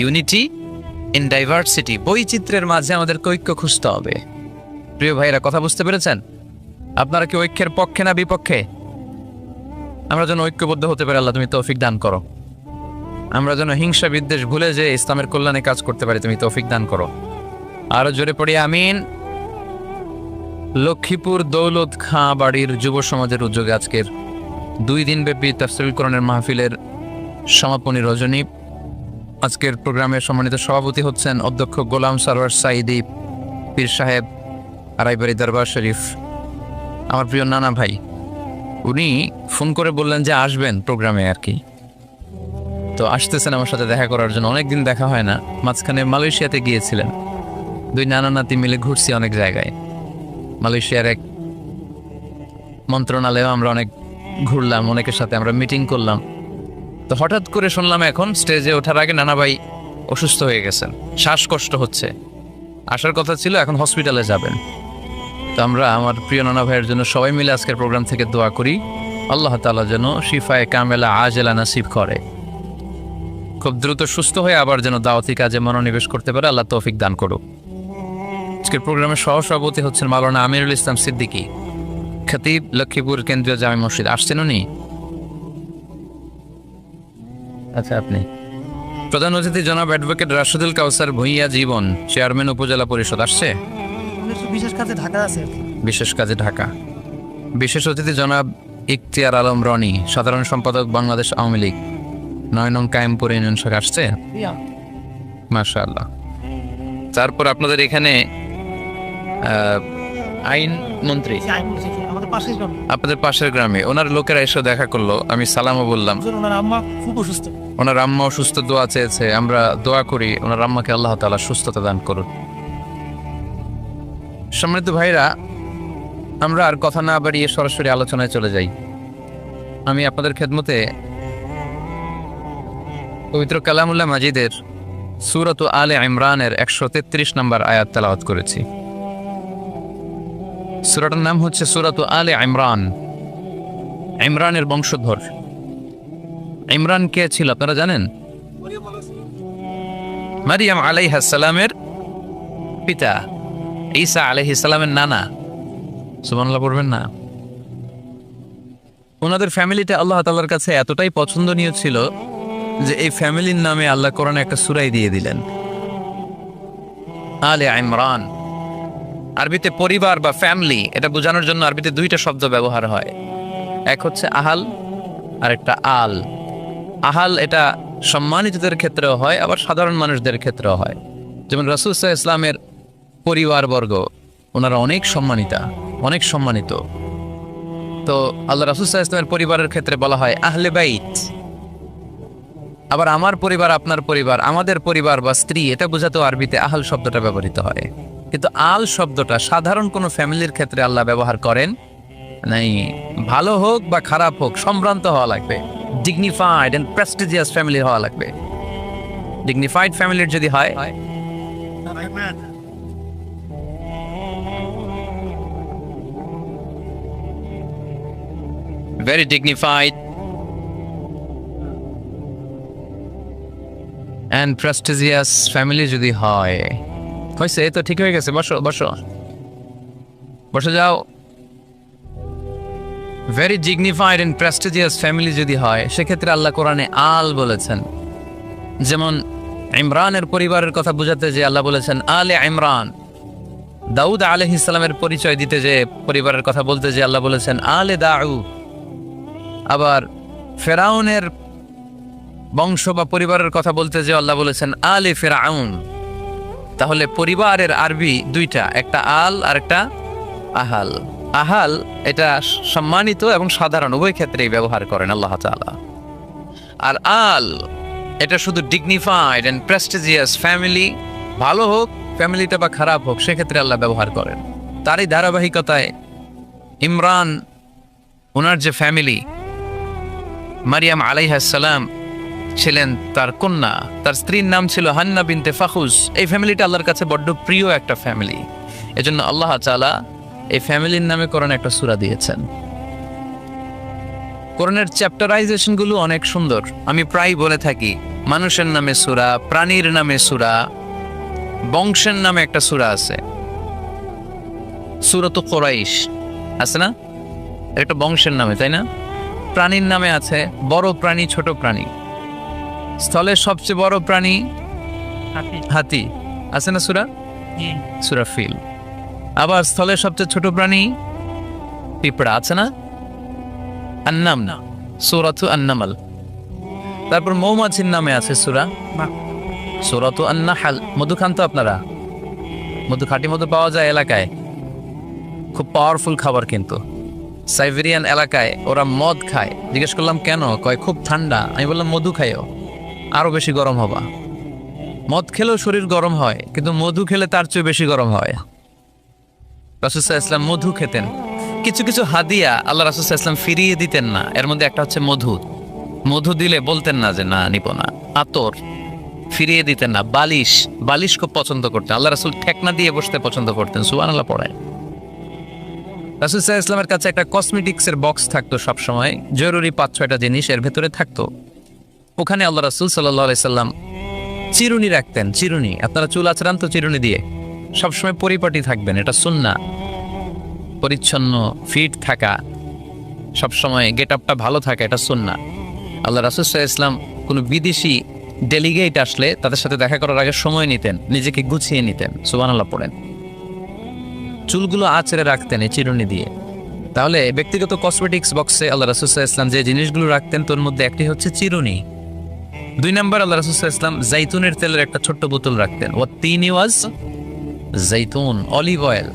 ইউনিটি ইন ডাইভার্সিটি, বৈচিত্র্যের মাঝে আমাদের ঐক্য খুঁজতে হবে। প্রিয় ভাইরা, কথা বুঝতে পেরেছেন? আপনারা কি ঐক্যের পক্ষে না বিপক্ষে? আমরা যেন ঐক্যবদ্ধ হতে পারি, আল্লাহ তুমি তৌফিক দান করো। আমরা যেন হিংসা বিদ্বেষ ভুলে যে ইসলামের কল্যাণে কাজ করতে পারি, তুমি তৌফিক দান করো। আরো জোরে পড়ি আমিন। লক্ষ্মীপুর দৌলত খাঁ বাড়ির যুব সমাজের উদ্যোগে আজকের 2 দিন ব্যাপী তাফসীরুল কোরআনের মাহফিলের সমাপনী রজনী। আজকের প্রোগ্রামের সম্মানিত সভাপতি হচ্ছেন অধ্যক্ষ গোলাম সারোয়ার সাইদি পীর সাহেব, আড়াইবাড়ি দরবার শরীফ, আমার প্রিয় নানা ভাই। উনি ফোন করে বললেন যে আসবেন প্রোগ্রামে আর কি, তো আসতেছেন আমার সাথে দেখা করার জন্য। অনেকদিন দেখা হয় না, মাঝখানে মালয়েশিয়াতে গিয়েছিলেন। 2 নানা নাতি মিলে ঘুরছি অনেক জায়গায়। মালয়েশিয়ার এক মন্ত্রণালয়ে আমরা অনেক ঘুরলাম, অনেকের সাথে আমরা মিটিং করলাম। তো হঠাৎ করে শুনলাম এখন স্টেজে ওঠার আগে নানা ভাই অসুস্থ হয়ে গেছেন, শ্বাসকষ্ট হচ্ছে, আসার কথা ছিল, এখন হসপিটালে যাবেন। তো আমরা আমার প্রিয় নানা ভাইয়ের জন্য সবাই মিলে আজকের প্রোগ্রাম থেকে দোয়া করি, আল্লাহ তাআলা যেন শিফায়ে কামেলা আজেলা নাসিব করে, খুব দ্রুত সুস্থ হয়ে আবার যেন দাওয়াতি কাজে মনোনিবেশ করতে পারে, আল্লাহ তৌফিক দান করুক। আজকের প্রোগ্রামের সহসভাপতি হচ্ছেন মাওলানা আমিরুল ইসলাম সিদ্দিকী, খতিব, লক্ষ্মীপুর কেন্দ্রীয় জামে মসজিদ। আসছেন উনি? আচ্ছা, আপনি। প্রধান অতিথি জনাব অ্যাডভোকেট রাশেদুল কাউসার ভূঁইয়া জীবন, চেয়ারম্যান উপজেলা পরিষদ। আসছে? বিশেষ কাজে ঢাকা আছে। বিশেষ কাজে ঢাকা। বিশেষ অতিথি জনাব ইখতিয়ার আলম রনি, সাধারণ সম্পাদক বাংলাদেশ আওয়ামী লীগ, 9 নং কায়েমপুর ইউনিয়ন শাখা। আসছে? মাশাআল্লাহ। তারপর আপনাদের এখানে আইন মন্ত্রী আপনাদের পাশের গ্রামে, ওনার লোকেরা এসে দেখা করলো, আমি সালামও বললাম। ওনার আম্মা খুব অসুস্থ, ওনার আম্মা অসুস্থ, দোয়া চেয়েছে, আমরা দোয়া করি ওনার আম্মাকে আল্লাহ তাআলা সুস্থতা দান করুন। সম্মানিত ভাইরা, আমরা আর কথা না বাড়িয়ে সরাসরি আলোচনায় চলে যাই। আমি আপনাদের খেদমতে পবিত্র কালামুল্লাহ মাজিদের সূরাত আলে ইমরানের 133 নম্বর আয়াত তেলাওয়াত করেছি। সূরাটার নাম হচ্ছে সূরাত আলে ইমরান, ইমরানের বংশধর। ইমরান কে ছিল আপনারা জানেন? মারিয়াম আলাইহিস সালামের পিতা, ঈসা আলাইহিস সালামের নানা। সুবহানাল্লাহ পড়বেন না? ওনাদের ফ্যামিলিটা আল্লাহ তাআলার কাছে এতটাই পছন্দনীয় ছিল যে এই ফ্যামিলির নামে আল্লাহ কোরআনে একটা সূরাই দিয়ে দিলেন, আলে ইমরান। আরবিতে পরিবার বা ফ্যামিলি, এটা বোঝানোর জন্য আরবিতে 2টা শব্দ ব্যবহার হয়, এক হচ্ছে আহাল আর একটা আল। আহাল এটা সম্মানিতদের ক্ষেত্রেও হয়, আবার সাধারণ মানুষদের ক্ষেত্রেও হয়। যেমন রাসূল সাল্লাল্লাহু আলাইহি ওয়াসাল্লামের পরিবারবর্গ, ওনারা অনেক সম্মানিতা, অনেক সম্মানিত। তো আল্লাহ রাসূল সাল্লাল্লাহু আলাইহি ওয়াসাল্লামের পরিবারের ক্ষেত্রে বলা হয় আহলে বাইত। আবার আমার পরিবার, আপনার পরিবার, আমাদের পরিবার বা স্ত্রী, এটা বোঝাতেও আরবিতে আহল শব্দটা ব্যবহৃত হয়। কিন্তু আল শব্দটা সাধারণ কোনো ফ্যামিলির ক্ষেত্রে আল্লাহ ব্যবহার করেন নাই। ভালো হোক বা খারাপ হোক, সম্ভ্রান্ত হওয়া লাগবে, ডিগনিফাইড এন্ড প্রেস্টিজিয়াস ফ্যামিলি হওয়া লাগবে। ডিগনিফাইড ফ্যামিলির যদি হয়, very dignified and prestigious family যদি হয়, হয়েছে তো ঠিক হয়ে গেছে। বসো বসো বসে যাও। very dignified and prestigious family যদি হয়, সেক্ষেত্রে আল্লাহ কোরআনে আল বলেছেন। যেমন ইমরানের পরিবারের কথা বোঝাতে যে আল্লাহ বলেছেন আলে ইমরান। দাউদ আলাইহিস সালামের পরিচয় দিতে যে পরিবারের কথা বলতে যে আল্লাহ বলেছেন আলে দাউদ। আবার ফেরাউনের বংশ বা পরিবারের কথা বলতে যে আল্লাহ বলেছেন আলে ফেরাউন। তাহলে পরিবারের আরবি 2টা, একটা আল আর একটা আহাল। আহাল এটা সম্মানিত এবং সাধারণ উভয় ক্ষেত্রেই ব্যবহার করেন আল্লাহ তাআলা। আর আল এটা শুধু ডিগনিফাইড এন্ড প্রেস্টিজিয়াস ফ্যামিলি, ভালো হোক ফ্যামিলিটা বা খারাপ হোক, সেক্ষেত্রে আল্লাহ ব্যবহার করেন। তারই ধারাবাহিকতায় ইমরান, ওনার যে ফ্যামিলি, মারিয়াম আলাইহিস সালাম ছিলেন তার কন্যা, তার স্ত্রীর নাম ছিল হান্না বিনতে ফাখুস। এই ফ্যামিলিটা আল্লাহর কাছে বড্ড প্রিয় একটা ফ্যামিলি, এজন্য আল্লাহ তাআলা এই ফ্যামিলির নামে কোরআনে একটা সূরা দিয়েছেন। কোরআনের চ্যাপ্টারাইজেশন গুলো অনেক সুন্দর। আমি প্রায় বলে থাকি, মানুষের নামে সূরা, প্রাণীর নামে সূরা, বংশের নামে একটা সূরা আছে, সূরাতুল কুরাইশ। আছে না? এর একটা বংশের নামে, তাই না? প্রাণীর নামে আছে বড় প্রাণী, ছোট প্রাণী। স্থলের সবচেয়ে বড় প্রাণী হাতি। হাতি, আছে না সূরা? জি। সূরা ফিল। আবার স্থলের সবচেয়ে ছোট প্রাণী পিঁপড়া, আছে না? আন্নাম, সূরাতু আন্নামাল। তারপর মৌমাছির নামে আছে সূরা মা। সূরাতু আন-নাহল। মধু খান তো আপনারা? মধু, খাঁটি মধু পাওয়া যায় এলাকায়, খুব পাওয়ারফুল খাবার। কিন্তু সাইবেরিয়ান এলাকায় ওরা মদ খায়। জিজ্ঞেস করলাম কেন? কয় খুব ঠান্ডা। আমি বললাম মধু খাইও, আরো বেশি গরম হবা। মদ খেলেও শরীর গরম হয়, কিন্তু মধু খেলে তার চেয়ে বেশি গরম হয়। রাসূল সাল্লাল্লাহু আলাইহি ওয়াসাল্লাম মধু খেতেন। কিছু কিছু হাদিয়া আল্লাহ রাসূল সাল্লাল্লাহু আলাইহি ওয়াসাল্লাম ফিরিয়ে দিতেন না। এর মধ্যে একটা হচ্ছে মধু। মধু দিলে বলতেন না যে না নিব না। আতর ফিরিয়ে দিতেন না। বালিশ, বালিশ খুব পছন্দ করতেন। আল্লাহ রাসূল ঠেকনা দিয়ে বসতে পছন্দ করতেন। সুবহানাল্লাহ পড়ায়। রাসূল সাল্লাল্লাহু আলাইহি ওয়াসাল্লামের কাছে একটা কসমেটিক্সের বক্স থাকতো সব সময়, জরুরি 5-6টা জিনিস এর ভেতরে থাকতো। ওখানে আল্লাহ রাসূল সাল্লাল্লাহু আলাইহি সাল্লাম চিরুনি রাখতেন। চিরুনি, আপনারা চুল আঁচড়ান তো চিরুনি দিয়ে, সবসময় পরিপাটি থাকবেন, এটা সুন্নাহ। পরিচ্ছন্ন ফিট থাকা, সবসময় গেট আপটা ভালো থাকা, এটা সুন্নাহ। আল্লাহ রাসূল সাল্লাল্লাহু আলাইহি ওয়াসাল্লাম কোনো বিদেশি ডেলিগেট আসলে তাদের সাথে দেখা করার আগে সময় নিতেন, নিজেকে গুছিয়ে নিতেন। সুবহানাল্লাহ পড়েন। চুলগুলো আঁচড়ে রাখতেন এই চিরুনি দিয়ে। তাহলে ব্যক্তিগত কসমেটিক্স বক্সে আল্লাহ রাসূল সাল্লাল্লাহু আলাইহি ওয়াসাল্লাম যে জিনিসগুলো রাখতেন তোর মধ্যে একটি হচ্ছে চিরুনি। 2 নম্বর, আল্লাহ রাসূল সাল্লাল্লাহু আলাইহি ওয়াসাল্লাম জাইতুনের তেলের একটা ছোট্ট বোতল রাখতেন। ওয়াত-তিনি ওয়াজ জাইতুন, অলিভ অয়েল।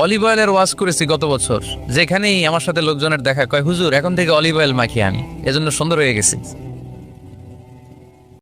অলিভ অয়েলের ওয়াজ করেছি গত বছর। যেখানেই আমার সাথে লোকজনের দেখা, কয় হুজুর এখন থেকে অলিভ অয়েল মাখি আমি, এজন্য সুন্দর হয়ে গেছি।